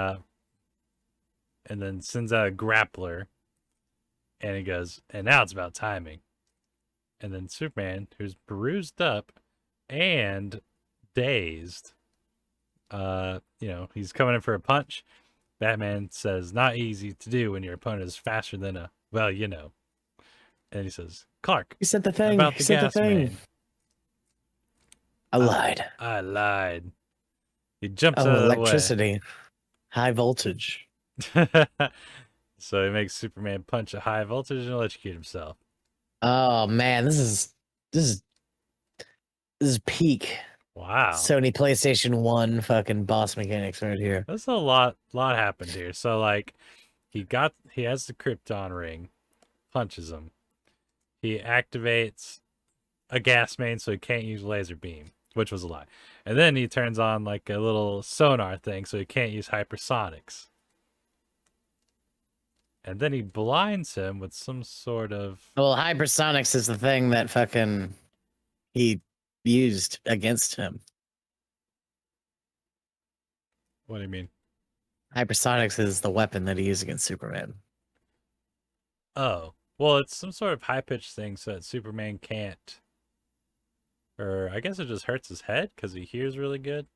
sends out a grappler. And he goes, and now it's about timing. And then Superman, who's bruised up and dazed, he's coming in for a punch. Batman says, not easy to do when your opponent is faster than a, well, you know. And he says, Clark, You said the thing. about You the said the gas thing. main. I lied. I lied. He jumps Oh, out of electricity. High voltage. the way. So he makes Superman punch a high voltage and electrocute himself. Oh man, this is peak Wow. Sony PlayStation 1 fucking boss mechanics right here. That's a lot happened here. So like he has the Krypton ring, punches him. He activates a gas main so he can't use laser beam, which was a lie. And then he turns on like a little sonar thing so he can't use hypersonics. And then he blinds him with some sort of... Well, hypersonics is the thing that fucking he used against him. What do you mean? Hypersonics is the weapon that he used against Superman. Oh, well, it's some sort of high-pitched thing so that Superman can't... Or I guess it just hurts his head because he hears really good.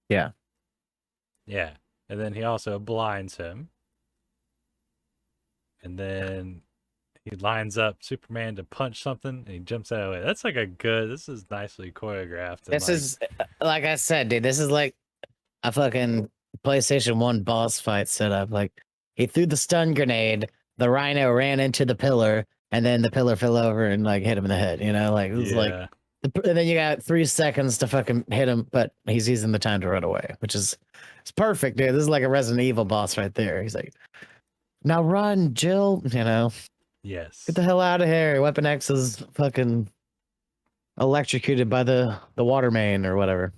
Yeah. Yeah. And then he also blinds him. And then he lines up Superman to punch something, and he jumps out of the way. That's like this is nicely choreographed. This is, like I said, dude, this is like a fucking PlayStation 1 boss fight setup. Like, he threw the stun grenade, the Rhino ran into the pillar, and then the pillar fell over and, like, hit him in the head, you know? Like, it was like, and then you got 3 seconds to fucking hit him, but he's using the time to run away, which is, it's perfect, dude. This is like a Resident Evil boss right there. He's like, now run, Jill, you know? Yes. Get the hell out of here. Weapon X is fucking electrocuted by the water main or whatever.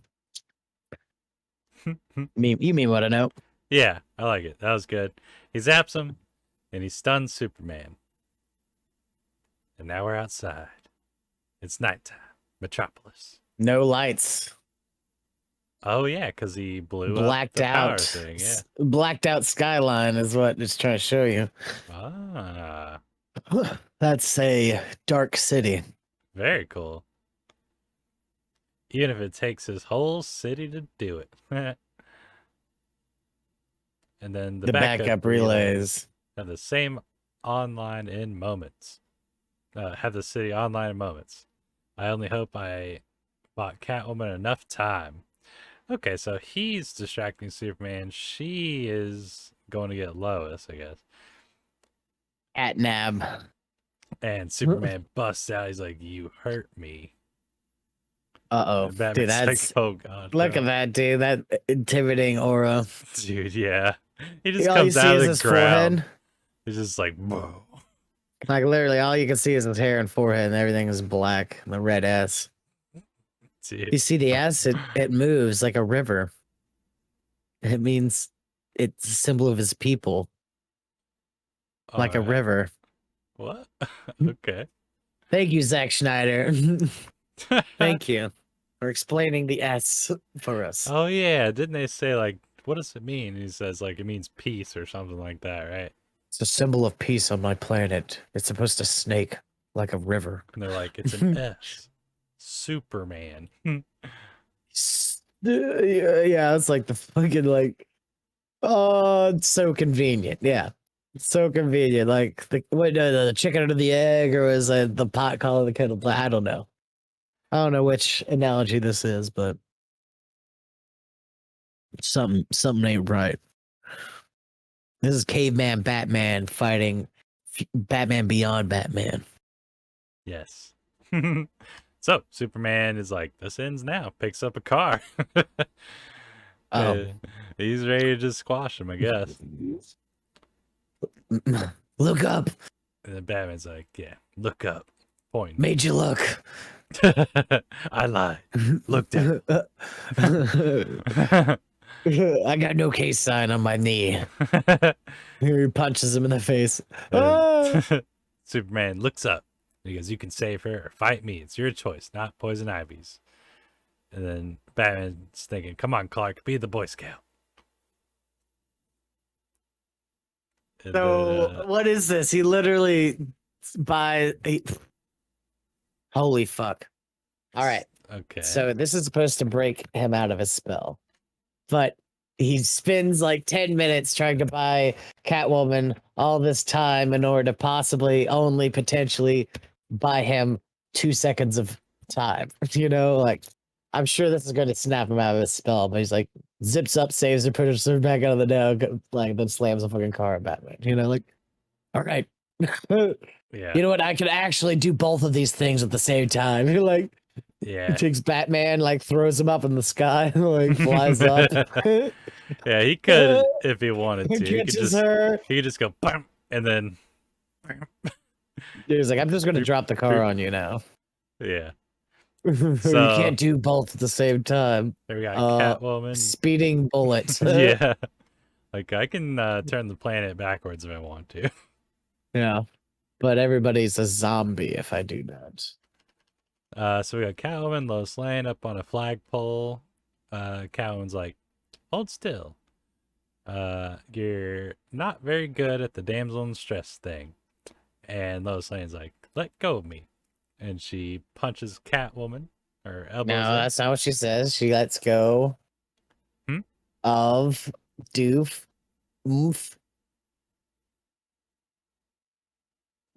You mean what I know? Yeah, I like it. That was good. He zaps him, and he stuns Superman. And now we're outside. It's nighttime. Metropolis. No lights. Oh yeah, because he blew Blacked up the power out. thing. Yeah. Blacked out skyline is what it's trying to show you. Ah, That's a dark city. very cool. Even if it takes his whole city to do it. And then the backup relays have the same online in moments. Have the city online in moments. I only hope I bought Catwoman enough time. Okay, so he's distracting Superman. She is going to get Lois, I guess. Catnab. And Superman busts out. He's like, "You hurt me." Uh-oh. And Dude, Batman's like, that's "Oh God, look no." at that, dude. That intimidating aura. Dude, yeah. He just All you comes see out of is the his ground. forehead. He's just like, whoa. Like literally all you can see is his hair and forehead and everything is black. The red S. Dude. You see the S, it moves like a river. It means it's a symbol of his people, like a Alright. river. What? Okay. Thank you, Zack Schneider. Thank you for explaining the S for us. Oh yeah, didn't they say like, what does it mean? He says like it means peace or something like that, right? It's a symbol of peace on my planet. It's supposed to snake like a river. And they're like, it's an S. Superman. Yeah, it's like the fucking like, oh, it's so convenient. Yeah, it's so convenient. Like the chicken under the egg, or was it the pot calling the kettle black? I don't know. I don't know which analogy this is, but something ain't right. This is caveman Batman fighting Batman Beyond Batman. Yes. So Superman is like, this ends now. Picks up a car. Oh. He's ready to just squash him, I guess. Look up. And then Batman's like, yeah, look up. Point. Made you look. I lied. Look down. I got no case sign on my knee. He punches him in the face. Superman looks up. He goes, you can save her or fight me. It's your choice, not Poison Ivy's. And then Batman's thinking, come on, Clark, be the Boy Scout. And So then, what is this? He literally holy fuck. All right. okay. So this is supposed to break him out of his spell. But he spends like 10 minutes trying to buy Catwoman all this time in order to possibly only potentially buy him 2 seconds of time. You know, like I'm sure this is going to snap him out of his spell, but he's like zips up, saves her, pushes her back out of the dog, like then slams a fucking car at Batman. You know, like, all right. Yeah. You know what? I could actually do both of these things at the same time. You're like, Yeah. takes Batman, like throws him up in the sky, like flies up. Yeah, he could if he wanted to. Catches her. He could just go bam, and then Dude, he's like, I'm just gonna drop the car on you now. Yeah. You can't do both at the same time. There we got Catwoman. Speeding bullet. Yeah. Like I can turn the planet backwards if I want to. Yeah. But everybody's a zombie if I do that. So we got Catwoman, Lois Lane up on a flagpole. Catwoman's like, hold still. You're not very good at the damsel in distress thing. And Lois Lane's like, let go of me. And she punches Catwoman, or elbows No, her. that's not what she says. She lets go of Doof. Oof.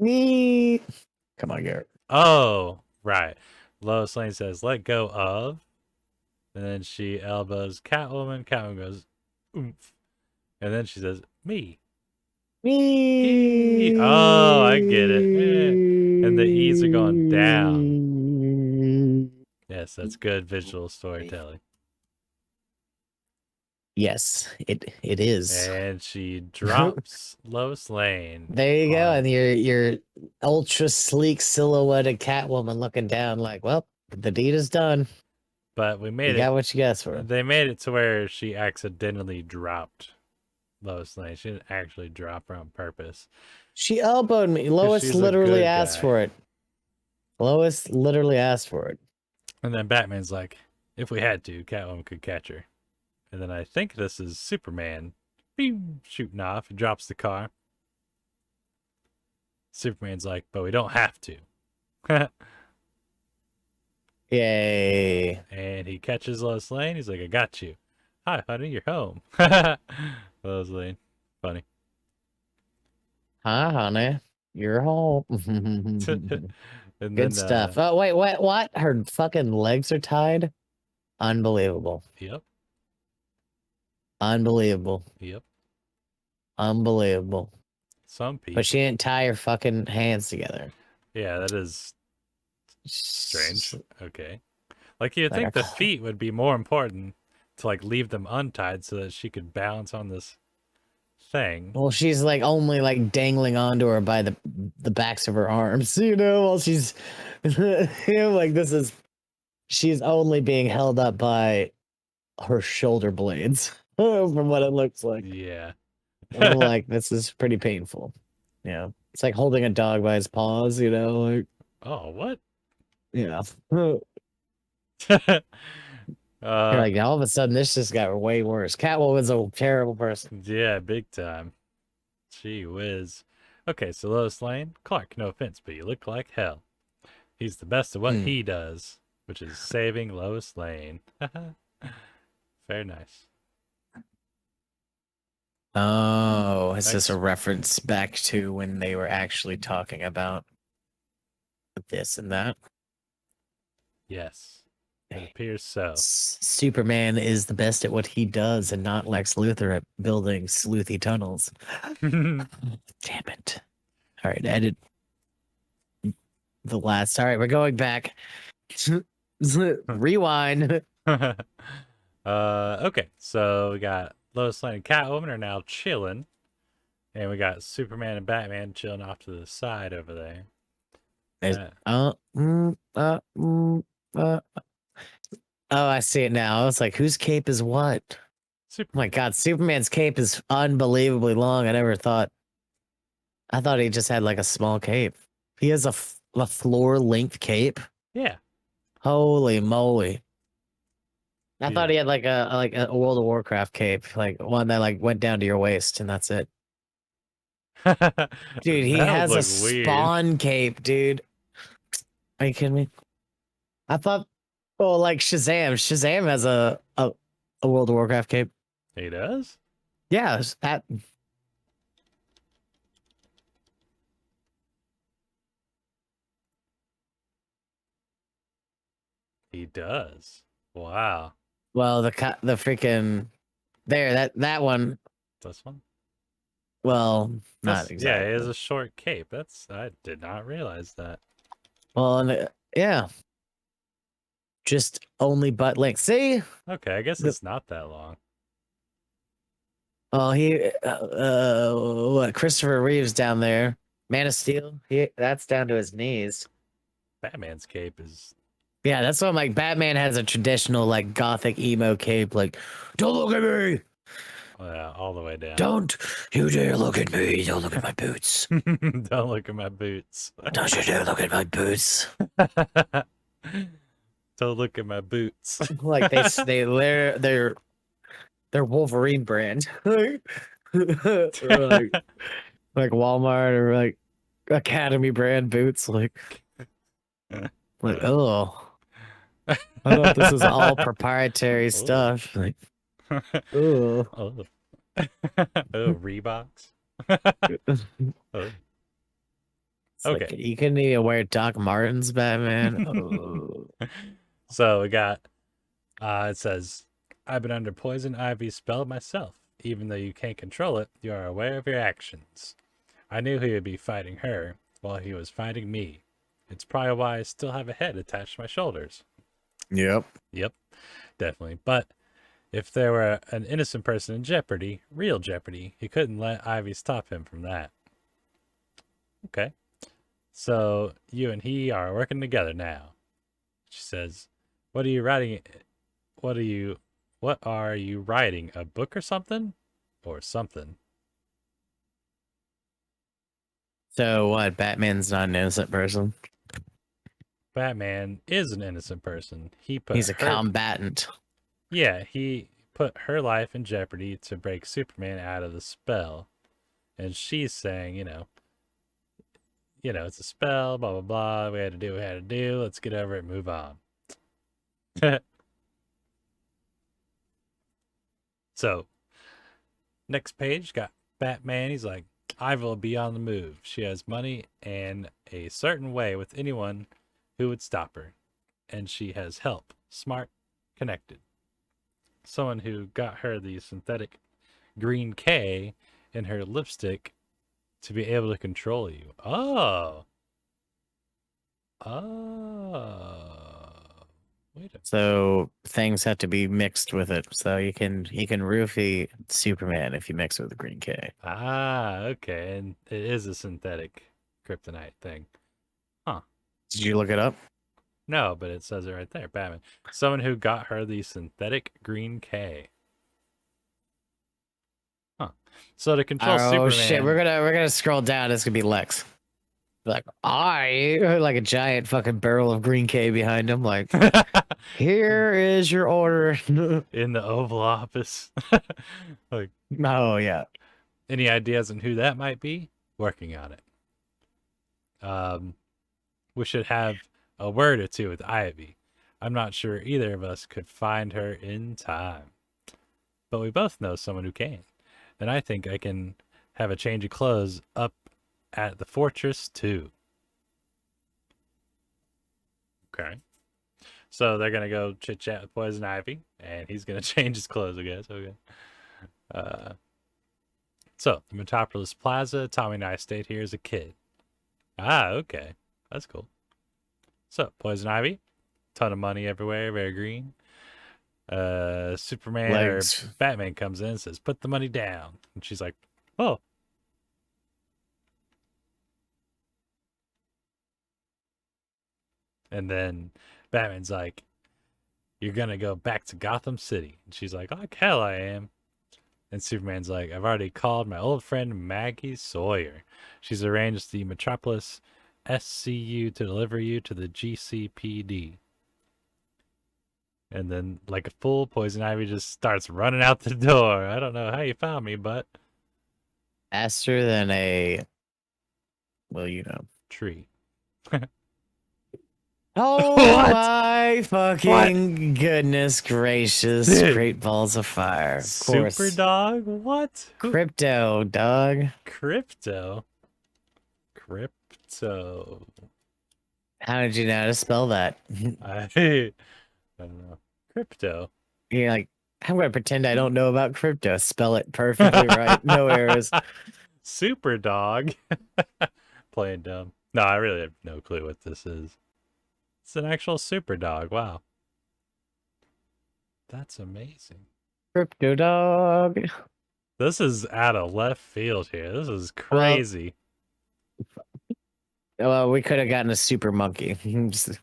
Me. Come on, Garrett. Oh, right. Lois Lane says, let go of. And then she elbows Catwoman. Catwoman goes, oomph. And then she says, me. Me. Oh, I get it. And the E's are going down. Yes, that's good visual storytelling. Yes, it is. And she drops Lois Lane. There you go, and your ultra sleek silhouetted Catwoman looking down, like, well, the deed is done. But we made You got what you got for it. They made it to where she accidentally dropped Lois Lane. She didn't actually drop her on purpose. She elbowed me. Lois she's a literally good asked guy. for it. Lois literally asked for it. And then Batman's like, if we had to, Catwoman could catch her. And then I think this is Superman. Beam, shooting off. He drops the car. Superman's like, but we don't have to. Yay. And he catches Lois Lane. He's like, I got you. Hi, honey, you're home. Lois Lane. Funny. Hi, honey. You're home. And Good then, stuff. Oh, wait, what? Her fucking legs are tied? Unbelievable. yep, Unbelievable. yep. Unbelievable. Some But she people. didn't tie her fucking hands together. Yeah, that is strange. Okay. Like you'd Like, think the feet would be more important to like leave them untied so that she could balance on this thing. well, she's like only like dangling onto her by the backs of her arms, you know, while she's like this is she's only being held up by her shoulder blades, from what it looks like. Yeah. I'm like, this is pretty painful. Yeah. It's like holding a dog by his paws, you know, like Oh, what? yeah. You're like, all of a sudden this just got way worse. Catwoman's a terrible person. Yeah, big time. Gee whiz. Okay, so Lois Lane, Clark, no offense, but you look like hell. He's the best at what he does, which is saving Lois Lane. Very nice. Oh, is this Thanks. a reference back to when they were actually talking about this and that? Yes, it appears so. Superman is the best at what he does and not Lex Luthor at building sleuthy tunnels. Damn it. All right, edit the last. All right, we're going back. Rewind. Okay, so we got Lois Lane and Catwoman are now chilling, and we got Superman and Batman chilling off to the side over there. Oh, I see it now. I was like, whose cape is what? Oh my God, Superman's cape is unbelievably long. I thought he just had like a small cape. He has a floor length cape. Yeah. Holy moly. I thought Yeah. he had like a World of Warcraft cape, like one that like went down to your waist, and that's it. Dude, he That would has a look weird. Spawn cape, dude. Are you kidding me? I thought, well, like Shazam. Shazam has a World of Warcraft cape. He does? Yeah, that. He does. Wow. Well, the freaking there that one. This one? Well, not Yeah, exactly. it is a short cape. I did not realize that. Well, and, yeah. Just only butt length. See? Okay, I guess it's not that long. Oh, what? Christopher Reeves down there, Man of Steel. That's down to his knees. Batman's cape is. Yeah, that's what I'm like. Batman has a traditional like gothic emo cape. Like, don't look at me. Yeah, all the way down. Don't you dare look at me. Don't look at my boots. Don't look at my boots. Don't you dare look at my boots. Don't look at my boots. Like they're Wolverine brand. like Walmart or like Academy brand boots. Like oh. I thought this was all proprietary stuff. Like, oh. Oh, Reeboks. Oh. Okay. Like, you couldn't even wear Doc Martens, Batman. Oh. So we got, it says, I've been under Poison Ivy's spell myself. Even though you can't control it, you are aware of your actions. I knew he would be fighting her while he was fighting me. It's probably why I still have a head attached to my shoulders. Yep. Yep, definitely. But if there were an innocent person in jeopardy, real jeopardy, he couldn't let Ivy stop him from that. Okay. So you and he are working together now. She says, what are you writing? What are you writing? A book or something? Or something. So what? Batman's not an innocent person. Batman is an innocent person. He's a combatant. Yeah, he put her life in jeopardy to break Superman out of the spell. And she's saying, it's a spell, blah, blah, blah. We had to do what we had to do. Let's get over it and move on. So, next page got Batman. He's like, Ivy will be on the move. She has money and a certain way with anyone who would stop her. And she has help. Smart, connected. Someone who got her the synthetic green K in her lipstick to be able to control you. Oh. Oh. Wait a So things have to be mixed with it. So you can roofie Superman if you mix it with the Green K. Ah, okay. And it is a synthetic kryptonite thing. Did you look it up? No, but it says it right there. Batman. Someone who got her the synthetic green K. Huh. So to control Oh Superman. shit, we're gonna scroll down. It's gonna be Lex. Like like a giant fucking barrel of Green K behind him. Like, here is your order. in the Oval Office. Like, Oh yeah. any ideas on who that might be? Working on it. We should have a word or two with Ivy. I'm not sure either of us could find her in time. But we both know someone who can. And I think I can have a change of clothes up at the fortress too. Okay. So they're gonna go chit chat with Poison Ivy, and he's gonna change his clothes, I guess. Okay. So the Metropolis Plaza. Tommy and I stayed here as a kid. Ah, okay, that's cool. So Poison Ivy, ton of money everywhere, very green. Superman Legs. or Batman comes in and says, "Put the money down," and she's like, "Oh." And then Batman's like, "You're gonna go back to Gotham City," and she's like, "Oh, hell, I am." And Superman's like, "I've already called my old friend Maggie Sawyer. She's arranged the Metropolis SCU to deliver you to the GCPD." And then, like a fool, Poison Ivy just starts running out the door. I don't know how you found me, but Faster than a, well, you know. tree. Oh What? my fucking goodness gracious. Dude. Great balls of fire. Of course. Super Dog? What? Crypto, dog. Crypto? Crypto. How did you know how to spell that? I don't know. Crypto. You're like, I'm going to pretend I don't know about crypto. Spell it perfectly right. No errors. Super Dog. Playing dumb. No, I really have no clue what this is. It's an actual super dog. Wow. That's amazing. Crypto dog. This is out of left field here. This is crazy. Well, we could have gotten a super monkey. Just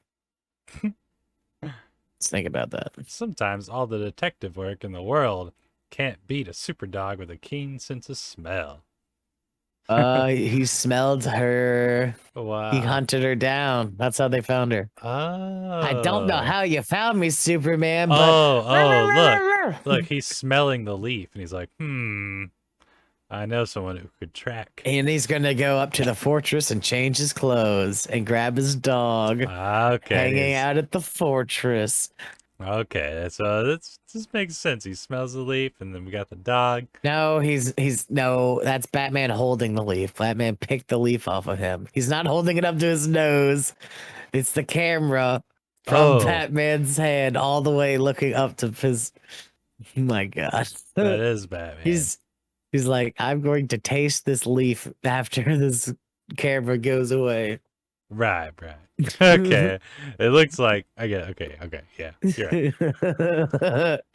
think about that. Sometimes all the detective work in the world can't beat a super dog with a keen sense of smell. He smelled her. Wow. He hunted her down. That's how they found her. Oh. I don't know how you found me, Superman, but Look, he's smelling the leaf and he's like, I know someone who could track. And he's gonna go up to the fortress and change his clothes and grab his dog, Okay. hanging out at the fortress. Okay, so this makes sense. He smells the leaf, and then we got the dog. No, no, that's Batman holding the leaf. Batman picked the leaf off of him. He's not holding it up to his nose. It's the camera from Batman's hand all the way looking up to his. Oh my God. That is Batman. He's like, I'm going to taste this leaf after this camera goes away. Right. Okay. It looks like I get okay, yeah. You're right.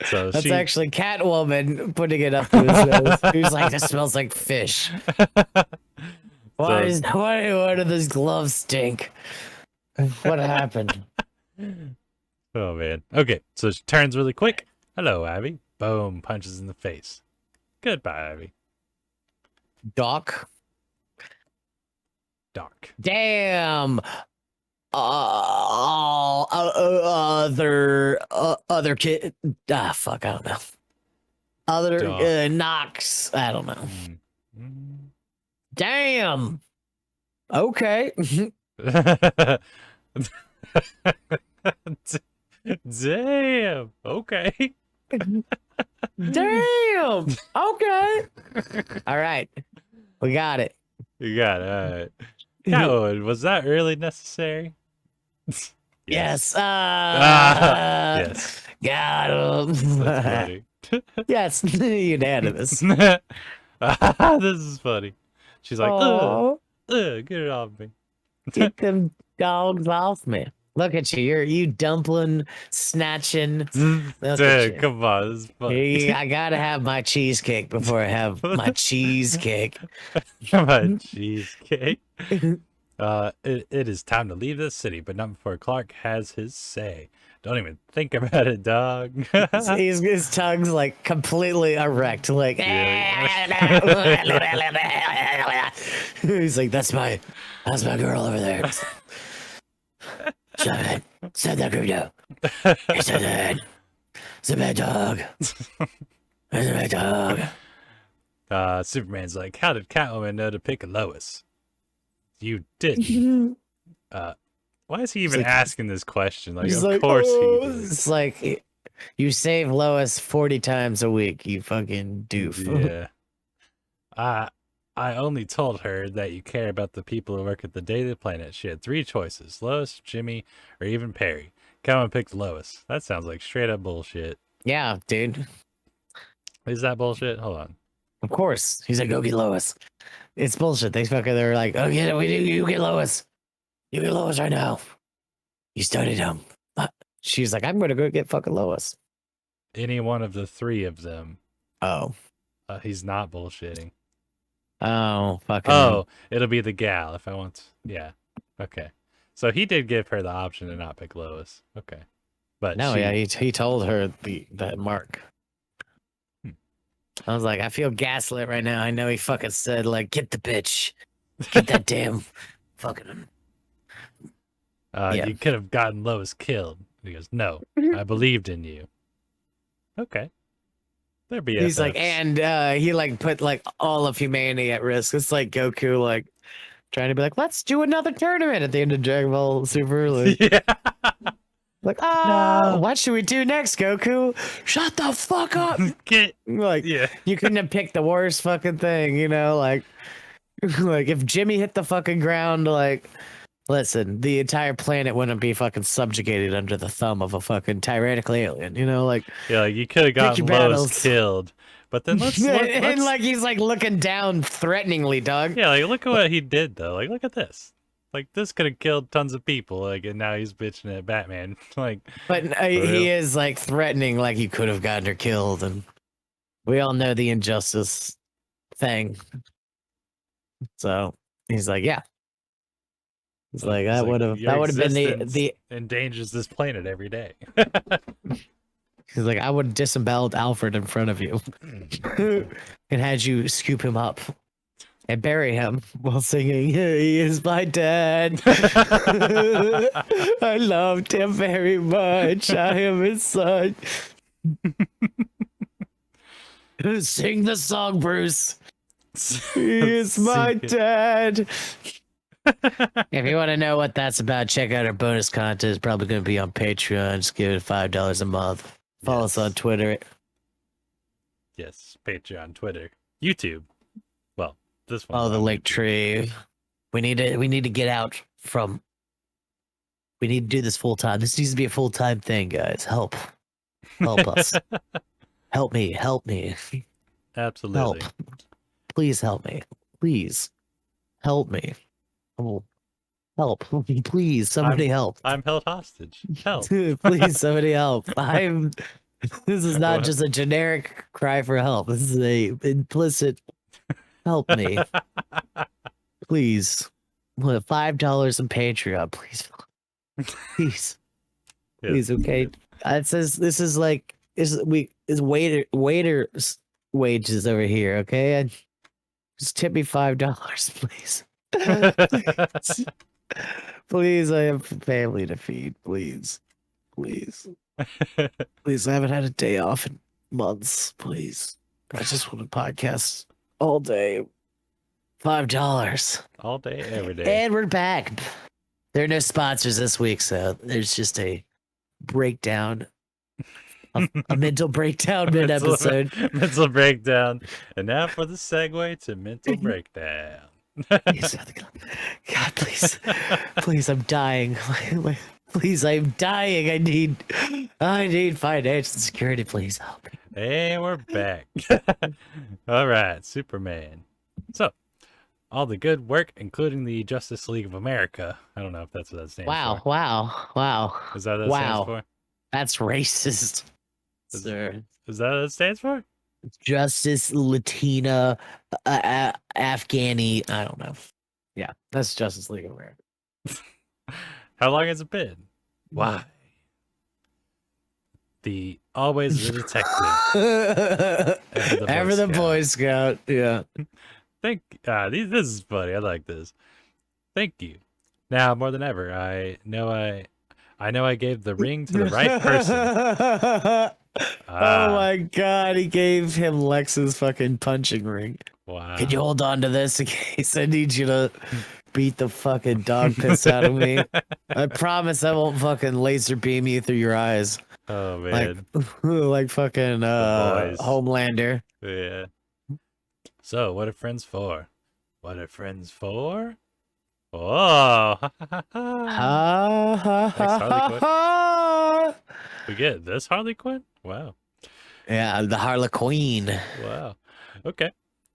So that's actually Catwoman putting it up to his nose. He's like, this smells like fish. Why do those gloves stink? What happened? Oh man. Okay, so she turns really quick. Hello, Ivy. Boom, punches in the face. Goodbye, Ivy. Doc. Damn. Other kid. Fuck. I don't know. Other Knox. I don't know. Damn. Okay. Damn. Okay. Damn. Okay. All right. We got it. You got it. All right. Catwoman, was that really necessary? Yes. Yes. Yes. Got him. That's funny. Yes, unanimous. This is funny. She's like, Oh, get it off me. get them dogs off me. Look at you. You dumpling snatching. Look at Dude, you. come on. This is funny. I gotta have my cheesecake before I have my cheesecake. My cheesecake. It is time to leave this city, but not before Clark has his say. Don't even think about it, dog. His tongue's like completely erect, like he's like, that's my girl over there. Shut it. Said that Grudo. He said that. It's a bad dog. It's a bad dog. Superman's like, how did Catwoman know to pick Lois? You didn't. Why is he even like- asking this question? Like, He's of like, course "Oh," he did. it's like you save Lois 40 times a week, you fucking doof. Yeah. I only told her that you care about the people who work at the Daily Planet. She had 3 choices: Lois, Jimmy, or even Perry. Catwoman picked Lois. That sounds like straight up bullshit. Yeah, dude. Is that bullshit? Hold on. Of course. He's like, go get Lois. It's bullshit. They're like, oh yeah, you get Lois. You get Lois right now. You studied him. She's like, I'm gonna go get fucking Lois. Any one of the 3 of them. Oh. He's not bullshitting. Oh, fucking. Oh, it'll be the gal if I want to. Yeah. Okay. So he did give her the option to not pick Lois. Okay. But No, she... yeah, he told her that mark. I was like, I feel gaslit right now. I know he fucking said, like, get the bitch. Get that damn fucking. Yeah. You could have gotten Lois killed. He goes, no, I believed in you. Okay. There be He's like, and he like put like all of humanity at risk. It's like Goku like trying to be like, let's do another tournament at the end of Dragon Ball Super. Like, yeah. no. What should we do next, Goku? Shut the fuck up. Get... Like, Yeah. you couldn't have picked the worst fucking thing, you know? Like if Jimmy hit the fucking ground, like, listen, the entire planet wouldn't be fucking subjugated under the thumb of a fucking tyrannical alien, you know? Like, Yeah, like you could have gotten your Lois battles. killed. But then let's and like he's like looking down threateningly, dog. yeah, like look at what he did though. Like look at this. Like this could have killed tons of people. Like and now he's bitching at Batman. Like, But he is like threatening, like you could have gotten her killed, and we all know the injustice thing. So he's like, yeah. He's like, that would have been the endangers this planet every day. He's like, I would have disemboweled Alfred in front of you and had you scoop him up and bury him while singing, he is my dad. I loved him very much. I am his son. Sing the song, Bruce. He is my dad. If you want to know what that's about, check out our bonus content. It's probably going to be on Patreon. Just give it $5 a month. Follow us on Twitter. Yes, Patreon, Twitter, YouTube. Well, this one. Oh, the link tree. We need to get out from. We need to do this full time. This needs to be a full time thing, guys. Help us. Help me. Absolutely. Help. Please help me. Please help me. Oh, help. Please, somebody help. I'm held hostage. Help. Please, somebody help. This is not just a generic cry for help. This is a implicit help me. Please. $5 in Patreon, please. Please. Yeah. Please, okay. It says this is like is waiter's wages over here, okay? Just tip me $5, please. Please, I have family to feed. Please. Please, I haven't had a day off in months. Please, I just want to podcast all day. $5 all day, every day. and we're back. There are no sponsors this week, so there's just a breakdown a mental breakdown mid Mental- episode. Mental breakdown. And now for the segue to mental breakdown. God, please, please, I'm dying. Please, I'm dying. I need financial security. Please help me. And we're back. All right, Superman. So, all the good work, including the Justice League of America. I don't know if that's what that stands Wow, for. wow. Is that what that Wow. stands for? That's racist, Is- sir. Is that what it stands for? Justice Latina Afghani. I don't know. Yeah, that's Justice League of America. How long has it been? Why? The always the detective. Ever the Boy Scout. Yeah. This is funny. I like this. Thank you. Now more than ever, I know I gave the ring to the right person. Oh my god, he gave him Lex's fucking punching ring. Wow. Can you hold on to this in case I need you to beat the fucking dog piss out of me? I promise I won't fucking laser beam you through your eyes. Oh man. Like fucking boys. Homelander. Yeah. So, what are friends for? What are friends for? Oh. We get this Harley Quinn? Wow. Yeah, the Harlequin. Wow. Okay.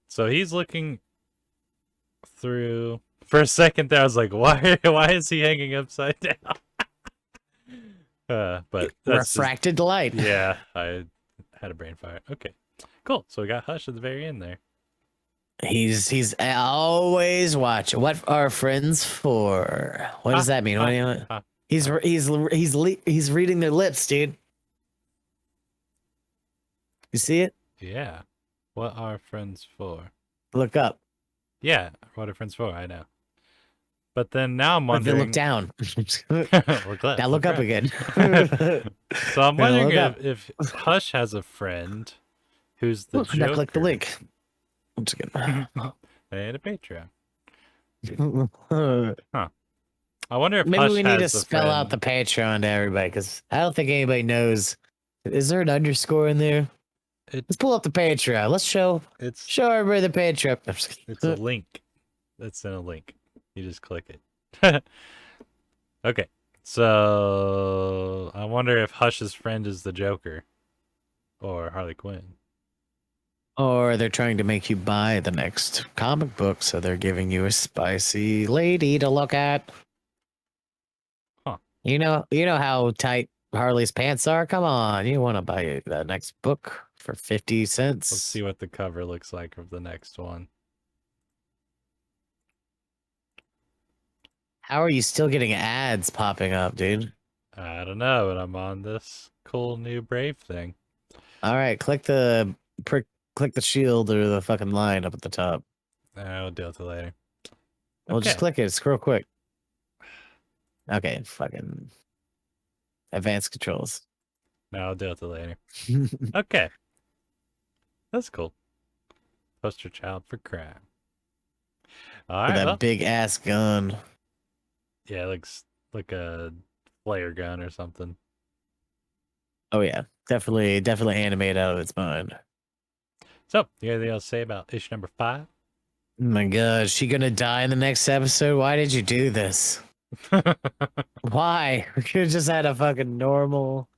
So he's looking through. For a second there, I was like, why is he hanging upside down? But that's refracted light. Yeah, I had a brain fire. Okay. Cool. So we got Hush at the very end there. He's always watching. What are friends for? What does that mean? What do you, he's reading their lips, dude. You see it? Yeah. What are friends for? Look up. Yeah. What are friends for? I know. But then now I'm Or if you wondering. look down. We're glad. Now look up again. So I'm Yeah, wondering look if Hush has a friend who's the Joker. Now click the link. Once again. And a Patreon. I wonder if Maybe Hush we need to has a spell out the friend. Patreon to everybody because I don't think anybody knows. Is there an underscore in there? Let's pull up the Patreon. Let's show everybody the Patreon. I'm just kidding. It's a link. That's in a link. You just click it. Okay. So I wonder if Hush's friend is the Joker or Harley Quinn. Or they're trying to make you buy the next comic book, so they're giving you a spicy lady to look at. Huh. You know how tight Harley's pants are? Come on, you want to buy the next book for 50 cents? Let's see what the cover looks like of the next one. How are you still getting ads popping up, dude? I don't know, but I'm on this cool new Brave thing. All right, click the shield or the fucking line up at the top. I'll deal with it later. Well, just Okay. click it. Scroll quick. Okay, fucking advanced controls. No, I'll deal with it later. Okay. That's cool. Poster child for crime. All right. That Well, big ass gun. yeah, it looks like a flare gun or something. Oh yeah, definitely animated out of its mind. So, you got anything else to say about issue number 5? Oh my god, is she gonna die in the next episode? Why did you do this? Why? We could have just had a fucking normal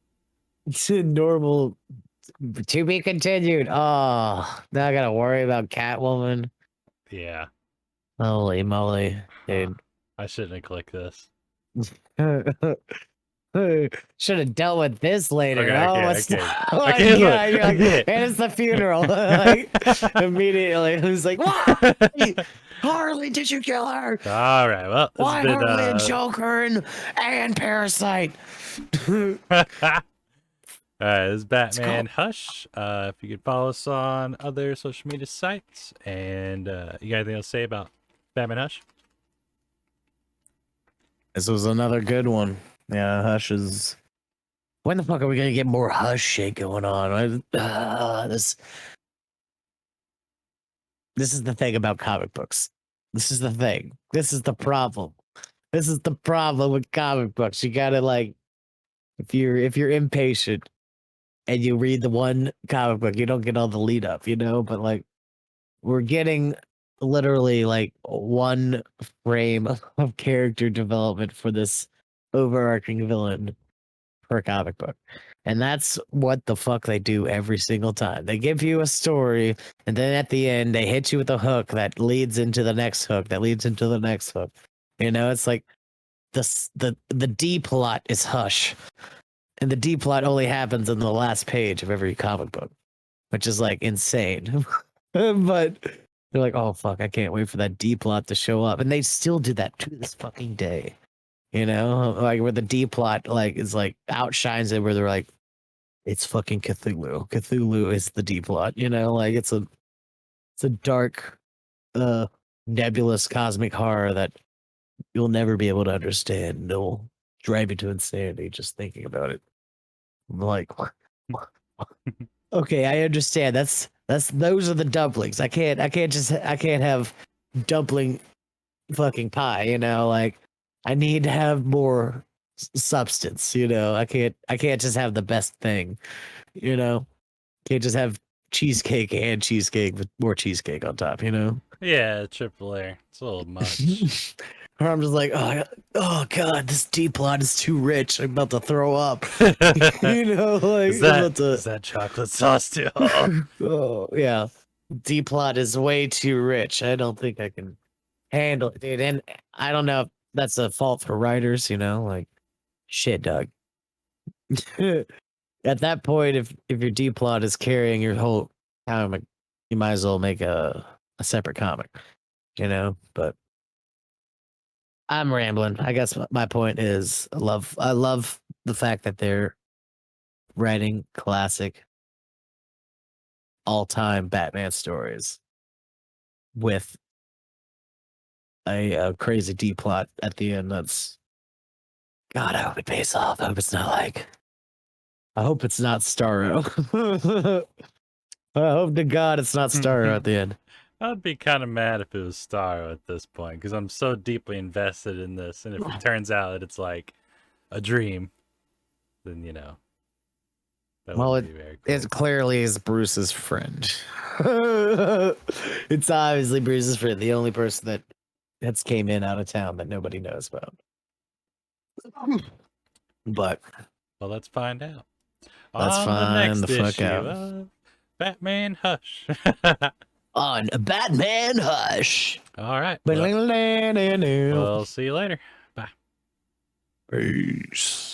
to be continued. Oh, now I gotta worry about Catwoman. Yeah. Holy moly, dude. I shouldn't have clicked this. Should have dealt with this later. Okay, oh, okay, it's okay. oh my Okay, look, God, you're like, okay. and it's the funeral. Like, immediately, who's like, why? Harley, did you kill her? All right. Well, this Why has been, Harley and Joker and Parasite? All right, this is Batman Hush. If you could follow us on other social media sites, and you got anything else to say about Batman Hush? This was another good one. Yeah, Hush is. When the fuck are we gonna get more Hush shit going on? This is the thing about comic books. This is the thing. This is the problem. This is the problem with comic books. You gotta like, if you're impatient, and you read the one comic book, you don't get all the lead up, but like we're getting literally like one frame of character development for this overarching villain per comic book. And that's what the fuck they do every single time. They give you a story, and then at the end, they hit you with a hook that leads into the next hook, that leads into the next hook. It's like the D plot is Hush. And the D plot only happens in the last page of every comic book, which is like insane. But they're like, oh fuck, I can't wait for that D plot to show up. And they still do that to this fucking day. Like where the D plot like is like outshines it, where they're like, it's fucking Cthulhu. Cthulhu is the D plot, like it's a dark, nebulous cosmic horror that you'll never be able to understand. It'll drive you to insanity just thinking about it. I'm like, okay, I understand. Those are the dumplings. I can't have dumpling fucking pie, like I need to have more substance, I can't just have the best thing, can't just have cheesecake and cheesecake with more cheesecake on top, Yeah, triple layer. It's a little much. Or I'm just like, oh god, this D plot is too rich. I'm about to throw up. Like is that chocolate sauce too? Oh yeah, D plot is way too rich. I don't think I can handle it, dude. And I don't know if that's a fault for writers, like shit, Doug. At that point, if your D plot is carrying your whole comic, you might as well make a separate comic, But I'm rambling. I guess my point is I love the fact that they're writing classic all-time Batman stories with a crazy D plot at the end. That's God, I hope it pays off. I hope it's not Starro. I hope to God it's not Starro at the end. I'd be kind of mad if it was Starro at this point, because I'm so deeply invested in this, and if it turns out that it's like a dream, then that would be very cool. It clearly is Bruce's friend. It's obviously Bruce's friend, the only person that's came in out of town that nobody knows about. But well, let's find out. Let's find the fuck out. Of Batman Hush. On Batman Hush. All right. Well, we'll see you later. Bye. Peace.